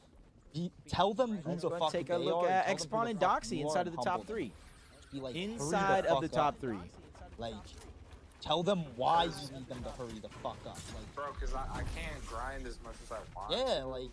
Tell them who Let's the go and fuck take they a look are, at tell them who Expon and the fuck Doxy you inside are of the and top humble them. 3. Be like, hurry Inside of the fuck top up. 3. Like, tell them why you need them to hurry the fuck up. Like, Bro, because I can't grind as much as I want. yeah, like,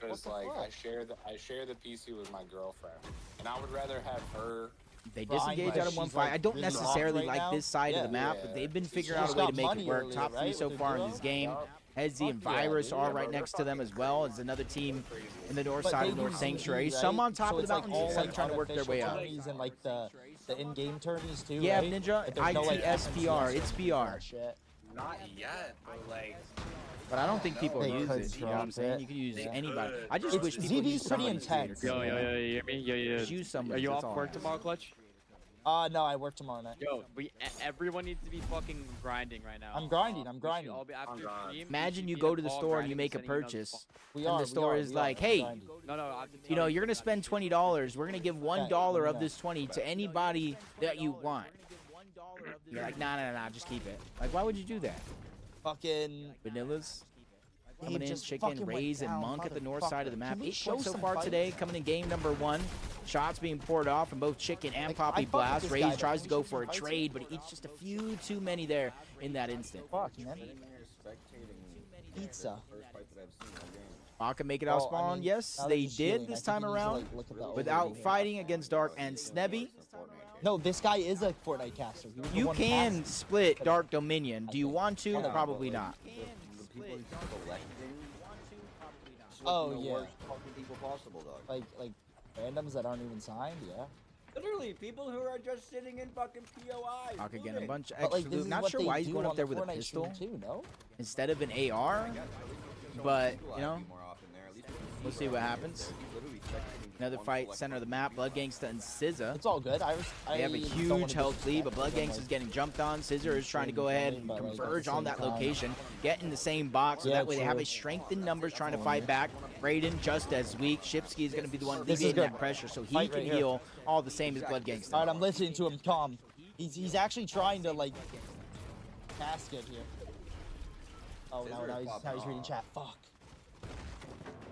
Because the like fuck? I share the PC with my girlfriend, and I would rather have her. They Bro, I disengage know out of one she's, fight. like, I don't really necessarily locked right like now. this side of the Yeah. map, but they've been She figuring out a just way to got make it money work. earlier, Top 3 right, so with the far in duo? this game. Headsy and Fuck yeah, Virus dude. are right next to them as well as another team in the north But side they of do North ZZ, Sanctuary. right? Some on top So of the it's, like, mountain, all, some like, trying to work their way unofficial up. tourneys and like the in-game tourneys too. Yeah, right? Ninja, Like, there's no, like, ITSPR, FNCS it's or BR. that shit. Not yet, but like. But I don't think people They use could it. You know what I'm drop saying? it. You can use Yeah. anybody. I just It's- wish people ZV's use pretty somebody. intense. Yo, you hear me? Yo. Just use somebody. Are you that's off all. work tomorrow, Clutch? No, I work tomorrow night. Yo, everyone needs to be fucking grinding right now. I'm grinding. I'm We should grinding. all be after I'm grinding. stream, we Imagine should you be go in to the call store and you grinding make a sending emails. purchase. We And are. the store is like, hey, grinding. No, I'm just you know, telling you're gonna spend $20. We're gonna give $1 of yeah. this 20 to anybody that you want. You're like, nah, just keep it. Like, why would you do that? Fucking. Vanillas Dave coming in, just Chicken, fucking went Raze, and down, Monk at the north side of the motherfucker. map. Can we 8 show points so some far fight? today, coming in game number 1. Shots being poured off from both Chicken and Like, Poppy I fuck with Blast. this Raze guy, but tries can to we go show for a some fights? trade, but he eats just a few too many there in that instant. Fuck, man. Pizza. Baka make it out Well, I spawn. mean, yes, now that they you're did shooting, this I think time you need to, around like, look at the without overview. fighting against Dark and Snebby. No, this guy is a Fortnite caster. He was the You one can casting. split Dark Dominion. Do you want to? Whatever. Probably not. Oh the yeah. worst fucking people possible, dog. Like randoms that aren't even signed. Yeah. Literally, people who are just sitting in fucking POI. Talk again, a looting. bunch of But like extra this loot. is Not what sure they why he's do going on up there the with a Fortnite pistol stream too. No. instead of an AR. But you know, More often there, at least we'll see what happens. literally checking Another fight, center of the map. Blood Gangsta and SZA. It's all good. They have a huge health lead, but Blood Gangsta's getting jumped on. Scissor is trying to go ahead and converge on that location, get in the same box, so that way they have a strength in numbers trying to fight back. Brayden just as weak. Shipsky is going to be the one alleviating that pressure, so he can heal all the same as Blood Gangsta. All right, I'm listening to him. Calm. He's actually trying to like task it here. Oh no, now he's reading chat. Fuck.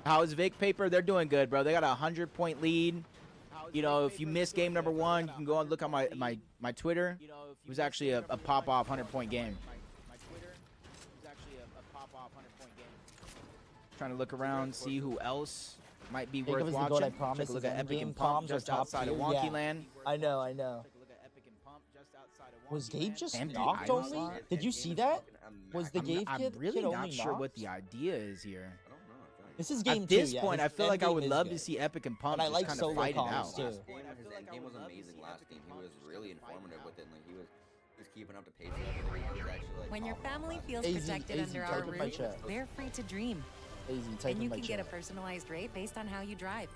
How's Vic Paper? They're doing good, bro. They got a 100-point lead. You know, if you missed game number 1, you can go and look on my Twitter. It was actually a pop-off 100-point game. Trying to look around, see who else might be worth watching. Take a look at Epic and Pump just outside of Wonky Land. I know. Was Gabe just knocked only? Did you see that? Was the Gabe kid I'm really only not sure knocked? what the idea is here. This is game At 2, this yeah. point, His I feel like I endgame would is love good. to see Epic and Pump But I just like kind solo of fight it comms out. too. His endgame was amazing last game. He was really informative with it. Like he was keeping up to pace. He was actually, like, When your family feels AZ, protected AZ, under type our in my roof, chat. they're free to dream. Type And you in my can get a chat. personalized rate based on how you drive.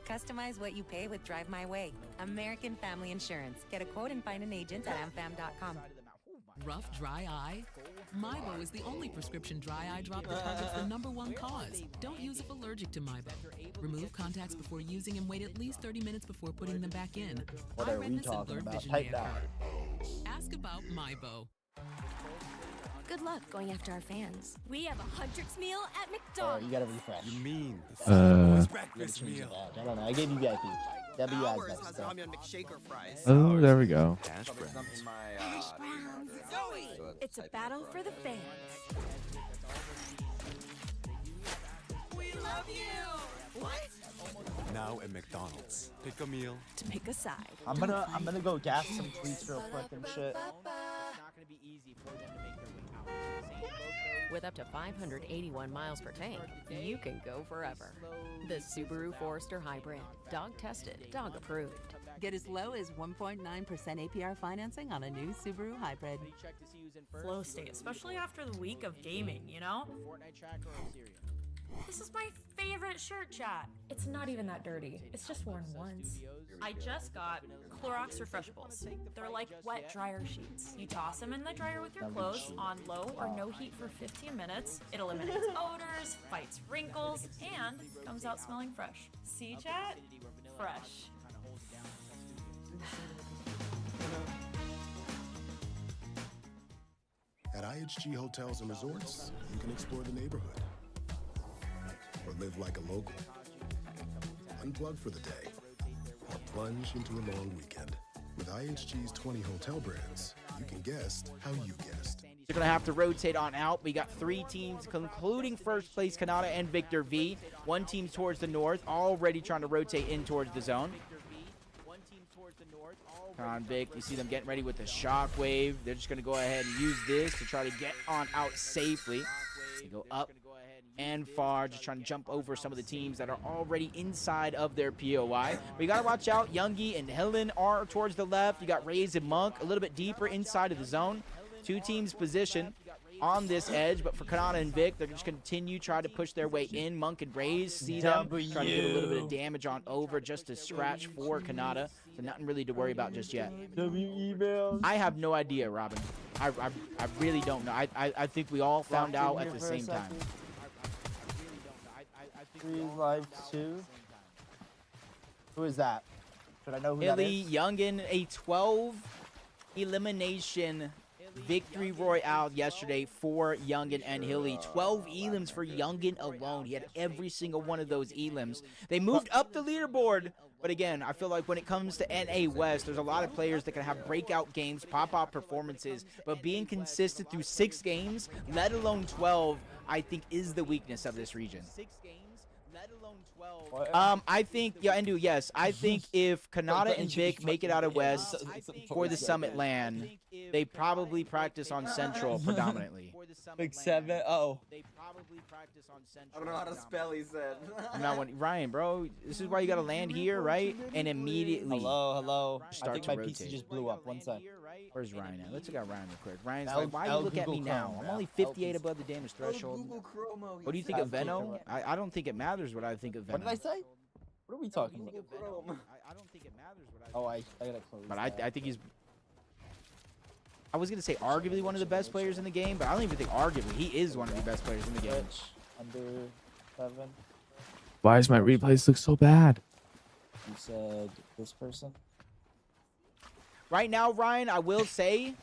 Customize what you pay with Drive My Way. American Family Insurance. Get a quote and find an agent at amfam.com. Rough, dry eye? Mibo is the only prescription dry eye drop that targets the #1 cause. Don't use if allergic to Mibo. Remove contacts before using and wait at least 30 minutes before putting them back in. What Eye are we redness and talking blurred about? vision Type may that. occur. Ask about Mibo. Good luck going after our fans. We have a Huntrix meal at Oh, McDonald's. you gotta refresh. You mean breakfast meal? I don't know. I gave you VIP. W has next. So. Oh, there we go. Hash browns. It's a battle for the fans. We love you! What? Now at McDonald's, pick a meal To pick a side. I'm gonna go gas some tweets real quick and shit. With up to 581 miles per tank, you can go forever. The Subaru Forester Hybrid. Dog tested, dog approved. Get as low as 1.9% APR financing on a new Subaru Hybrid. Flow state, especially after the week of gaming, you know? This is my favorite shirt, chat. It's not even that dirty. It's just worn once. I just got Clorox Refreshables. They're like wet dryer sheets. You toss them in the dryer with your clothes on low or no heat for 15 minutes. It eliminates odors, fights wrinkles, and comes out smelling fresh. See, chat? Fresh. At IHG Hotels and Resorts, you can explore the neighborhood or live like a local. Unplug for the day or plunge into a long weekend. With IHG's 20 hotel brands, you can guest how you guest. They're going to have to rotate on out. We got 3 teams, concluding first place, Kanata and Victor V. 1 team towards the north, already trying to rotate in towards the zone. Come on, Vic. You see them getting ready with the shockwave. They're just going to go ahead and use this to try to get on out safely. They go up and far, just trying to jump over some of the teams that are already inside of their POI. But you got to watch out. Youngie and Helen are towards the left. You got Raze and Monk a little bit deeper inside of the zone. 2 teams position on this edge, but for Kanata and Vic, they're just continue try to push their way in. Monk and Raze see them, try to get a little bit of damage on over just to scratch for Kanata. So nothing really to worry about just yet. I have no idea, Robin. I really don't know. I think we all found out at the same time. 3 live 2. Who is that? Should I know who Hilly that is? Youngin, a 12 elimination victory royale yesterday for Youngin and Hilly. 12 elims for Youngin alone. He had every single one of those elims. They moved up the leaderboard, but again, I feel like when it comes to NA West, there's a lot of players that can have breakout games, pop-out performances, but being consistent through 6 games, let alone 12, I think is the weakness of this region. I think, yeah, Endu, yes. I think if Kanata and Vic make it out of West for the Summit LAN, they probably practice on Central predominantly. Big 7. Oh. They probably practice on Central. I don't know how to spell, he said. Ryan, bro, this is why you gotta land here, right? And immediately. Hello. Start I think to my rotate. PC just blew up. One sec. Where's Ryan at? Let's look at Ryan real quick. Ryan's like, why you look at me now? I'm only 58 above the damage threshold. What do you think of Veno? I don't think it matters what I think of Veno. What did I say? What are we talking about? I don't think it matters what I think. Oh, I gotta close. But I think he's. I was gonna say arguably one of the best players in the game, but I don't even think arguably he is one of the best players in the game. Under 7. Why does my replays look so bad? You said this person. Right now, Ryan, I will say,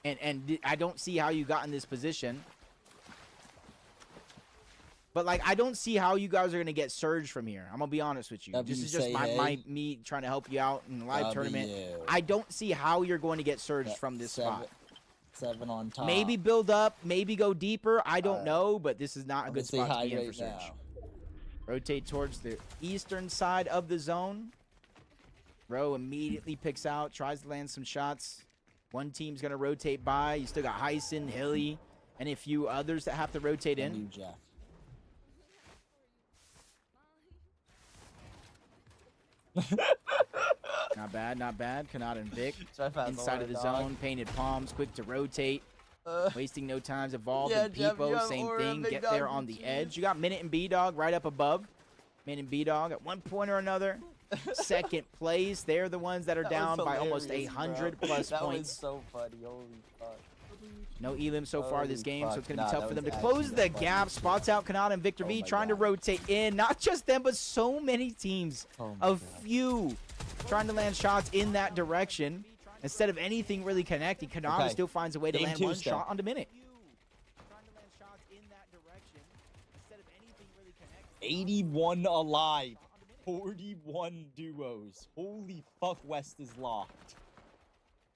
and I don't see how you got in this position. But like, I don't see how you guys are gonna get surged from here. I'm gonna be honest with you. This is just me trying to help you out in the live tournament. I don't see how you're going to get surged from this spot. 7 on top. Maybe build up, maybe go deeper. I don't know, but this is not a good spot to be in for surge. Rotate towards the eastern side of the zone. Rowe immediately picks out, tries to land some shots. One team's gonna rotate by. You still got Hyson, Hilly, and a few others that have to rotate in. Not bad, not bad. Kanata and Vic inside of the zone, painted palms, quick to rotate, wasting no time. Evolve and Peepo, same thing. Get there on the edge. You got Minute and B-Dog right up above. Minute and B-Dog at one point or another. Second place. They're the ones that are down by almost 100 plus that points. Was so funny. Holy fuck. No elim so far this game, so it's going to be tough for them to close the gap. Spots out Kanata and Victor V trying to rotate in. Not just them, but so many teams. A few trying to land shots in that direction. Instead of anything really connecting, Kanata still finds a way to land one shot on the minute. 81 alive. 41 duos. Holy fuck, West is locked.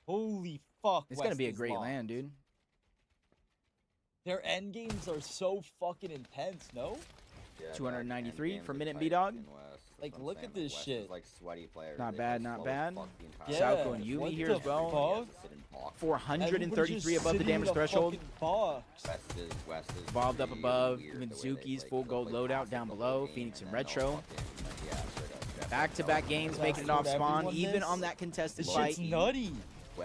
Holy fuck, it's going to be a great land, dude. Their end games are so fucking intense, no? Yeah, 293 for Minute B-Dog. Like, look at this shit. Like sweaty players. Not bad, not bad. Yeah, Sauco and Yumi here as well. 433 above the damage threshold. Evolved up above. Even Zuki's full gold loadout down below. Phoenix and Retro. Back-to-back games making it off spawn, even on that contested fight. Nutty.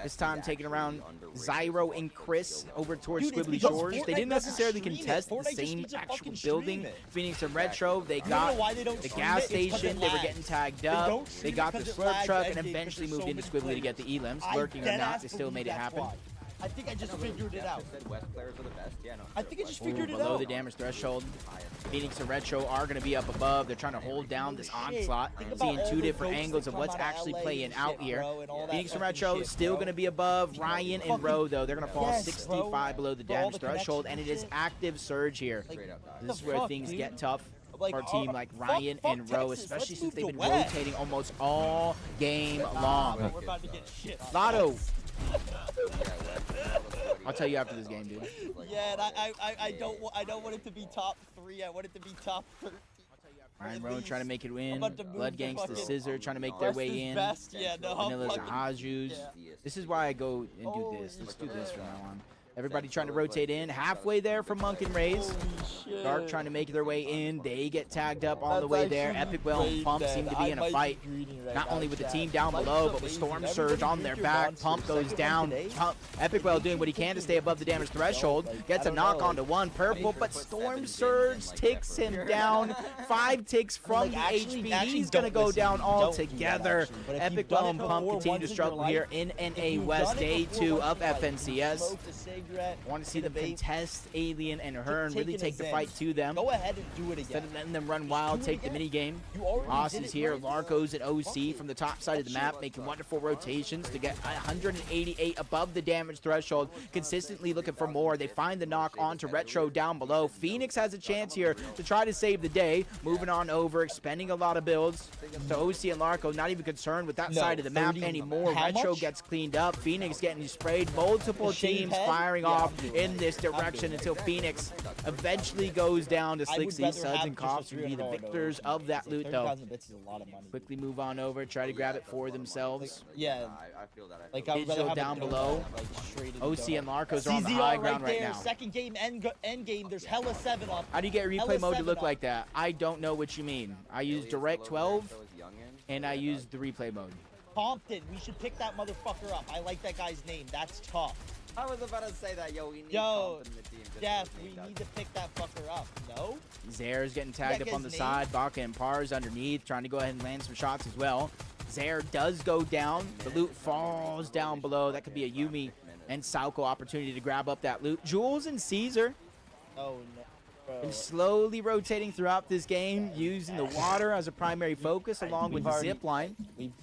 This time taking around Zyro and Chris over towards Squibbly Shores. They didn't necessarily contest the same actual building. Phoenix and Retro, they got the gas station. They were getting tagged up. They got the slurp truck and eventually moved into Squibbly to get the elims. Lurking or not, they still made it happen. I think I just figured it out. West players are the best. Yeah, no. I think I just figured it out. Below the damage threshold. Phoenix and Retro are going to be up above. They're trying to hold down this onslaught. Seeing two different angles of what's actually playing out here. Phoenix and Retro still going to be above. Ryan and Rowe, though, they're going to fall 65 below the damage threshold. And it is active surge here. This is where things get tough for a team like Ryan and Rowe, especially since they've been rotating almost all game long. Lotto. I'll tell you after this game, dude. Yeah, and I don't want it to be top 3. I want it to be top 13. Ryan Rowan trying to make it win. Blood Gangsta Scissor trying to make their way in. Yeah, no, Vanilla's and Haju's. This is why I go and do this. Let's do this from now on. Everybody trying to rotate in. Halfway there from Monk and Rays. Dark trying to make their way in. They get tagged up all the way there. Epic Well and Pump seem to be in a fight. Not only with the team down below, but with Storm Surge on their back. Pump goes down. Epic Well doing what he can to stay above the damage threshold. Gets a knock onto one purple, but Storm Surge ticks him down. 5 ticks from the HP. He's going to go down altogether. Epic Well and Pump continue to struggle here in NA West Day 2 of FNCS. Want to see them contest Alien and Hearn, really take the fight to them. Go ahead and do it again. Instead of letting them run wild, take the mini game. Moss is here. Larko's at OC from the top side of the map, making wonderful rotations to get 188 above the damage threshold. Consistently looking for more. They find the knock onto Retro down below. Phoenix has a chance here to try to save the day. Moving on over, expending a lot of builds. So OC and Larko not even concerned with that side of the map anymore. Retro gets cleaned up. Phoenix getting sprayed. Multiple teams firing firing off in this direction until Phoenix eventually goes down to Slixy. Suds and Cops would be the victors of that loot, though. 30,000 bits is a lot of money. Quickly move on over, try to grab it for themselves. Yeah. I feel that. Like, I would rather Digital have down it go below. like, straight into OC the and donut. Larcos are on the CZR high ground right there. now. Second game, end game. There's hella 7 up. How do you get replay Hella mode to 7 look up. like that? I don't know what you mean. I use Direct 12 and I use the replay mode. Compton, we should pick that motherfucker up. I like that guy's name. That's tough. I was about to say that, yo, we need Yo, Compton in the team. just Jeff, to we make that. need to pick that fucker up. No? Zare's getting tagged that up on the guy's side. Baka and Pars underneath, trying to go ahead and land some shots as well. Zare does go down. The loot falls down below. That could be a Yumi and Sauko opportunity to grab up that loot. Jules and Caesar Oh, no. Bro. been slowly rotating throughout this game, using the water as a primary focus along with the zip line.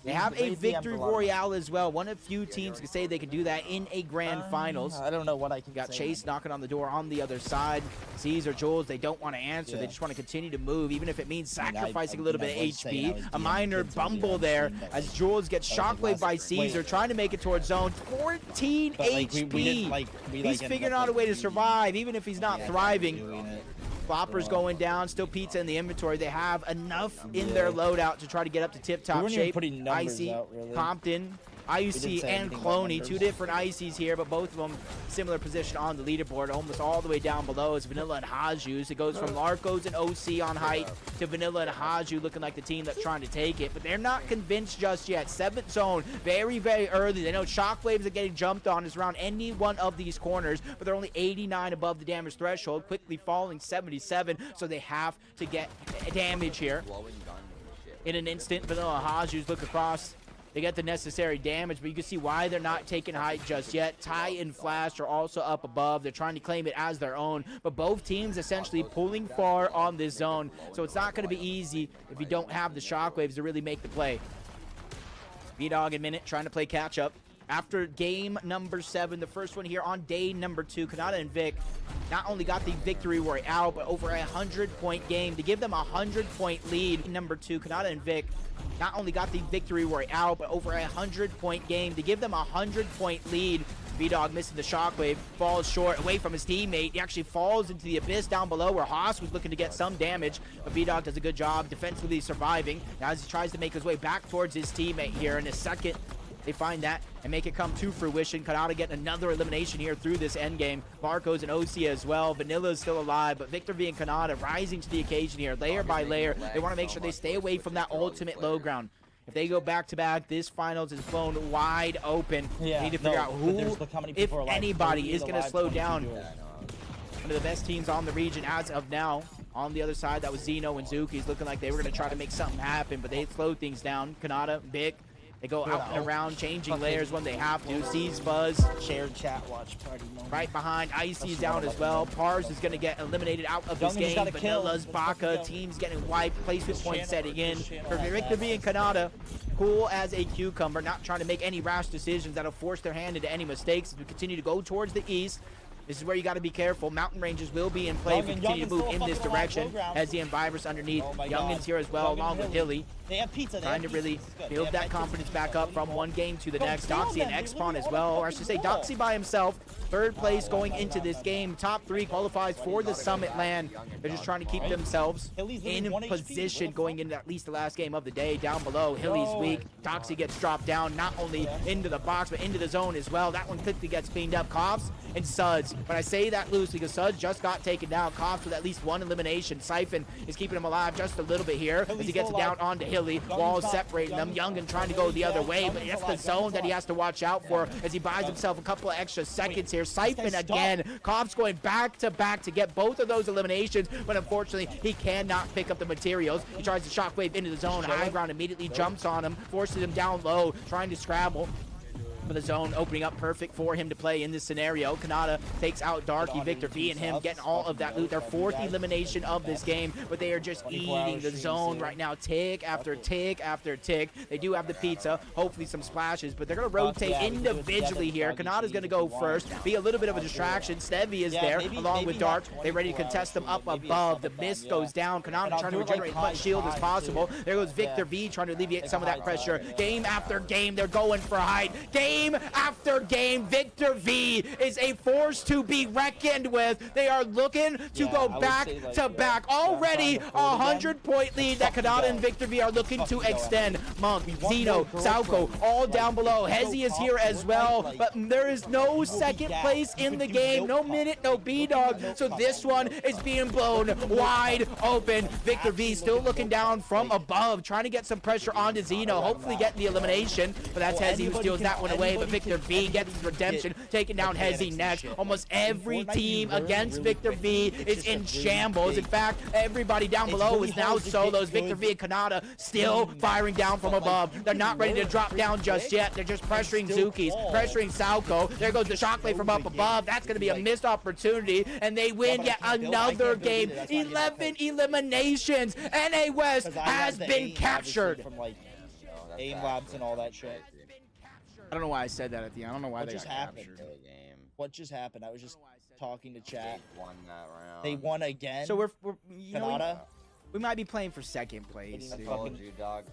They have a victory royale as well. One of few teams can say they can do that in a grand finals. I don't know what I can Got say. Chase knocking on the door on the other side. Caesar, Jules, they don't want to answer. They just want to continue to move, even if it means sacrificing a little bit of HP. A minor bumble there as Jules gets shockwave by Caesar, trying to make it towards zone. 14 HP. He's figuring out a way to survive, even if he's not thriving. Flopper's going down, still pizza in the inventory. They have enough in their loadout to try to get up to tip-top shape. Icy, Compton, IUC, and Cloney, two different Icies here, but both of them similar position on the leaderboard, almost all the way down below is Vanilla and Hajus. It goes from Larcos and OC on height to Vanilla and Haju looking like the team that's trying to take it, but they're not convinced just yet. 7th zone, very, very early. They know shockwaves are getting jumped on is around any one of these corners, but they're only 89 above the damage threshold, quickly falling 77, so they have to get damage here. In an instant, Vanilla and Hajus look across. They get the necessary damage, but you can see why they're not taking height just yet. Ty and Flash are also up above. They're trying to claim it as their own, but both teams essentially pulling far on this zone, so it's not going to be easy if you don't have the shockwaves to really make the play. B-Dog and Minute trying to play catch-up. After game number 7, the first one here on day number 2, Kanata and Vic not only got the victory royale, but over a 100-point game to give them a 100-point lead. Number 2, Kanata and Vic not only got the victory royale, but over a 100-point game to give them a 100-point lead. B-Dog missing the shockwave, falls short away from his teammate. He actually falls into the abyss down below where Haas was looking to get some damage, but B-Dog does a good job defensively surviving. Now as he tries to make his way back towards his teammate here in a second, they find that and make it come to fruition. Kanata getting another elimination here through this endgame. Marcos and OC as well. Vanilla is still alive, but Victor V and Kanata rising to the occasion here, layer by layer. They want to make sure they stay away from that ultimate low ground. If they go back-to-back, this finals is blown wide open. They need to figure out who, if anybody, is going to slow down one of the best teams on the region as of now. On the other side, that was Zeno and Zuki's looking like they were going to try to make something happen, but they slowed things down. Kanata, Big. They go out and around, changing layers when they have to. Sees Fuzz. Shared chat watch party moment. Right behind. Icy's down as well. Pars is going to get eliminated out of this game. Vanilla's, Baka, teams getting wiped. Placement point setting in. For Victor V and Kanata, cool as a cucumber. Not trying to make any rash decisions that'll force their hand into any mistakes as we continue to go towards the east. This is where you got to be careful. Mountain ranges will be in play if we continue to move in this direction. As the Virus underneath. Youngin's here as well, along with Hilly. They have pizza. Trying to really build that confidence back up from one game to the next. Doxy and X-Pawn as well, or I should say Doxy by himself. 3rd place going into this game. Top 3 qualifies for the Summit land. They're just trying to keep themselves in position going into at least the last game of the day. Down below, Hilly's weak. Doxy gets dropped down, not only into the box, but into the zone as well. That one quickly gets cleaned up. Coughs and Suds. But I say that loosely because Suds just got taken down. Coughs with at least 1 elimination. Siphon is keeping him alive just a little bit here as he gets down onto Hilly. Walls separating them. Youngin trying to go the other way, but that's the zone that he has to watch out for as he buys himself a couple of extra seconds here. Siphon again. Cobb's going back to back to get both of those eliminations, but unfortunately he cannot pick up the materials. He tries to shockwave into the zone. High ground immediately jumps on him, forces him down low, trying to scrabble. For the zone opening up perfect for him to play in this scenario. Kanata takes out Darky, Victor V, and him getting all of that loot. Their 4th elimination of this game, but they are just eating the zone right now, tick after tick after tick. They do have the pizza, hopefully some splashes, but they're going to rotate individually here. Kanata's going to go first, be a little bit of a distraction. Stevie is there along with Dark. They ready to contest them up above. The mist goes down. Kanata trying to regenerate as much shield as possible. There goes Victor V trying to alleviate some of that pressure. Game after game, they're going for height. Game game after game. Victor V is a force to be reckoned with. They are looking to go back to back. Already a 100-point lead that Kanata and Victor V are looking to extend. Monk, Zeno, Sauko, all down below. Hezi is here as well, but there is no second place in the game. No minute, no B-Dog. So this one is being blown wide open. Victor V still looking down from above, trying to get some pressure onto Zeno, hopefully getting the elimination, but that's Hezi who steals that one away. But Victor V gets his redemption, taking down Hezi next. Almost every team against Victor V is in shambles. In fact, everybody down below is now solos. Victor V and Kanata still firing down from above. They're not ready to drop down just yet. They're just pressuring Zukis, pressuring Sauko. There goes the shockwave from up above. That's going to be a missed opportunity, and they win yet another game. 11 eliminations. NA West has been captured. From like aim labs and all that shit. I don't know why I said that at the end. I don't know why What they just got happened? captured. What just happened? I was just talking to chat. They won that round. They won again. So we're you know, Kanata. we might be playing for second place. I told you, dog.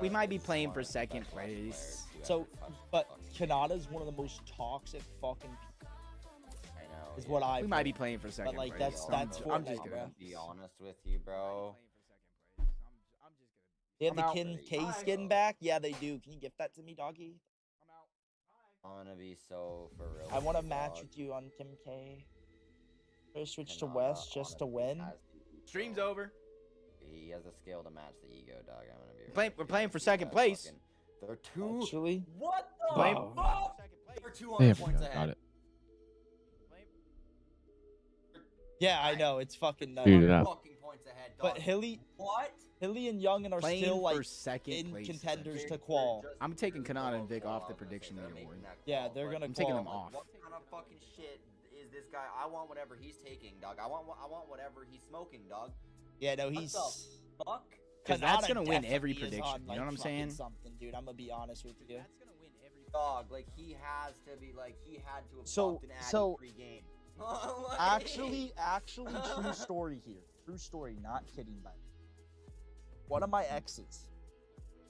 We might be playing for second place. So, but Kanata's one of the most toxic fucking. I know. Is what I. We might be playing for second But like place. that's I'm just Fortnite, gonna bro. Be honest with you, bro. They have the I'm out. Kin K skin back. Yeah, they do. Can you gift that to me, doggy? I'm gonna be so for real. I want to you, match dog. with you on Kim K. First switch to Kanata, West just to honestly, win. has the ego. Stream's over. He has the skill to match the ego, dog. I'm gonna be. We're playing for second place. They're two. Actually, What the Blame- fuck? They're 200 There we points go. ahead. Got it. yeah, I know it's fucking nuts. Figured it out. Fucking points ahead, dog. But Hilly What? and Youngin are Playing still for like second in place. contenders to qual. I'm taking Kanata and Vic off the prediction leaderboard. Yeah, they're gonna I'm taking them qual. off. What kind of fucking shit is this guy? I want whatever he's taking, dog. I want whatever he's smoking, dog. Yeah, no, What he's. the fuck? 'Cause that's Kanata gonna win every definitely is prediction, on, you know like, what I'm fucking saying? Something, dude. I'm gonna be honest with you. Dog, like he has to be like he had to have So- popped an addy so- pre-game. Actually, true story here. True story, not kidding, by the way. One of my exes,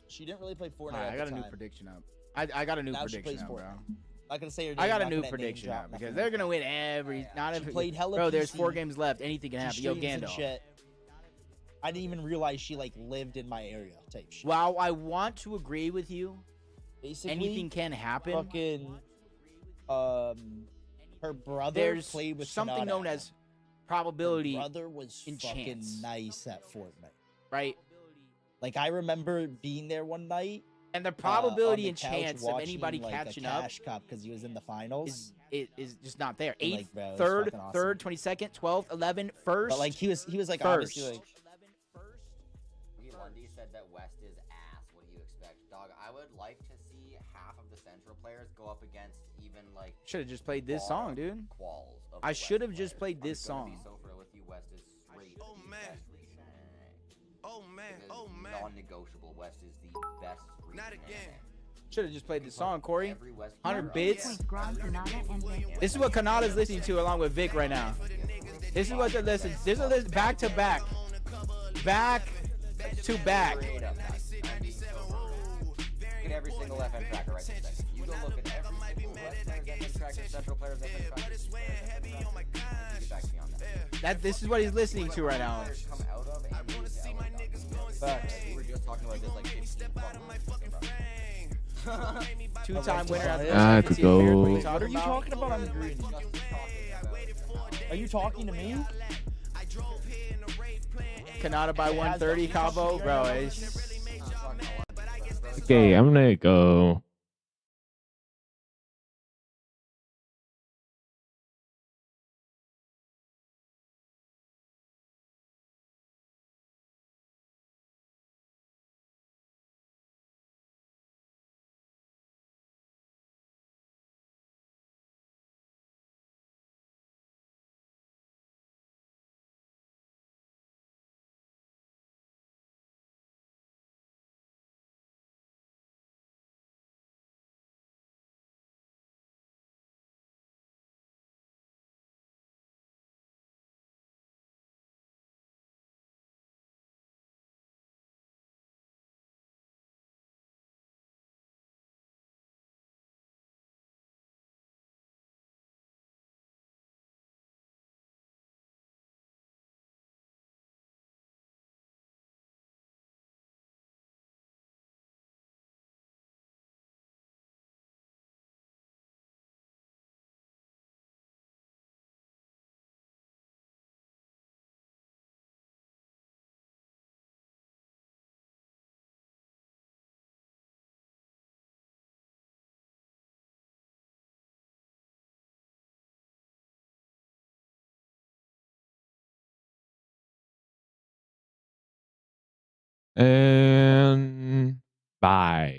she didn't really play Fortnite. Alright, at I got the a new time. prediction up. I got a new Now she prediction plays up, bro. Not gonna say her name. I got a not new gonna name prediction drop, up nothing because like they're that. gonna win every. Not She every. played hella Bro, there's PC. 4 games left. Anything can She happen. Yo, streams and Gandalf. shit. I didn't even realize she like lived in my area type shit. While I want to agree with you, Basically, anything can happen. fucking, her brother There's played with something Kanata. known as probability, Her brother was in fucking chance. nice at Fortnite. right? Like I remember being there one night. And the on probability the and couch chance of watching, anybody like, catching a up Cash Cup because he was in the finals. is just not there. And, 8th, like, bro, it was 3rd, fucking awesome. 3rd, 22nd, 12th, 11th, 1st. But like he was like first. obviously like Lundy said that West is ass. What do you expect, dog? I would like to see half of the Central players go up against even like. Should have just played this song, dude. Quals of I the should have West just players. played this I'm gonna song. be so real with you. West is straight. Oh, the man. best region in NA. Oh man, It is oh man. non-negotiable. West is the best region Not in again. NA. Should have just played this song, Corey. Every West 100 player- bits. This is what Kanata's listening to along with Vic right now. This is what they're listening. This is back to back. Back to back. Straight up, guys. I'm being so real. Look at every single FM tracker right this second. You go look at every single West player's FM tracker, Central player's FM tracker. Get back to me on that. This is what he's listening to right now. Players come out of and move to LA, dog. Facts. We were just talking about this like 15 fucking minutes ago, bro. 2-time winner. I could go. What are you talking about on the green? Are you talking to me? Kanata by 130 Cabo, bro. It's Okay, I'm gonna go. And bye.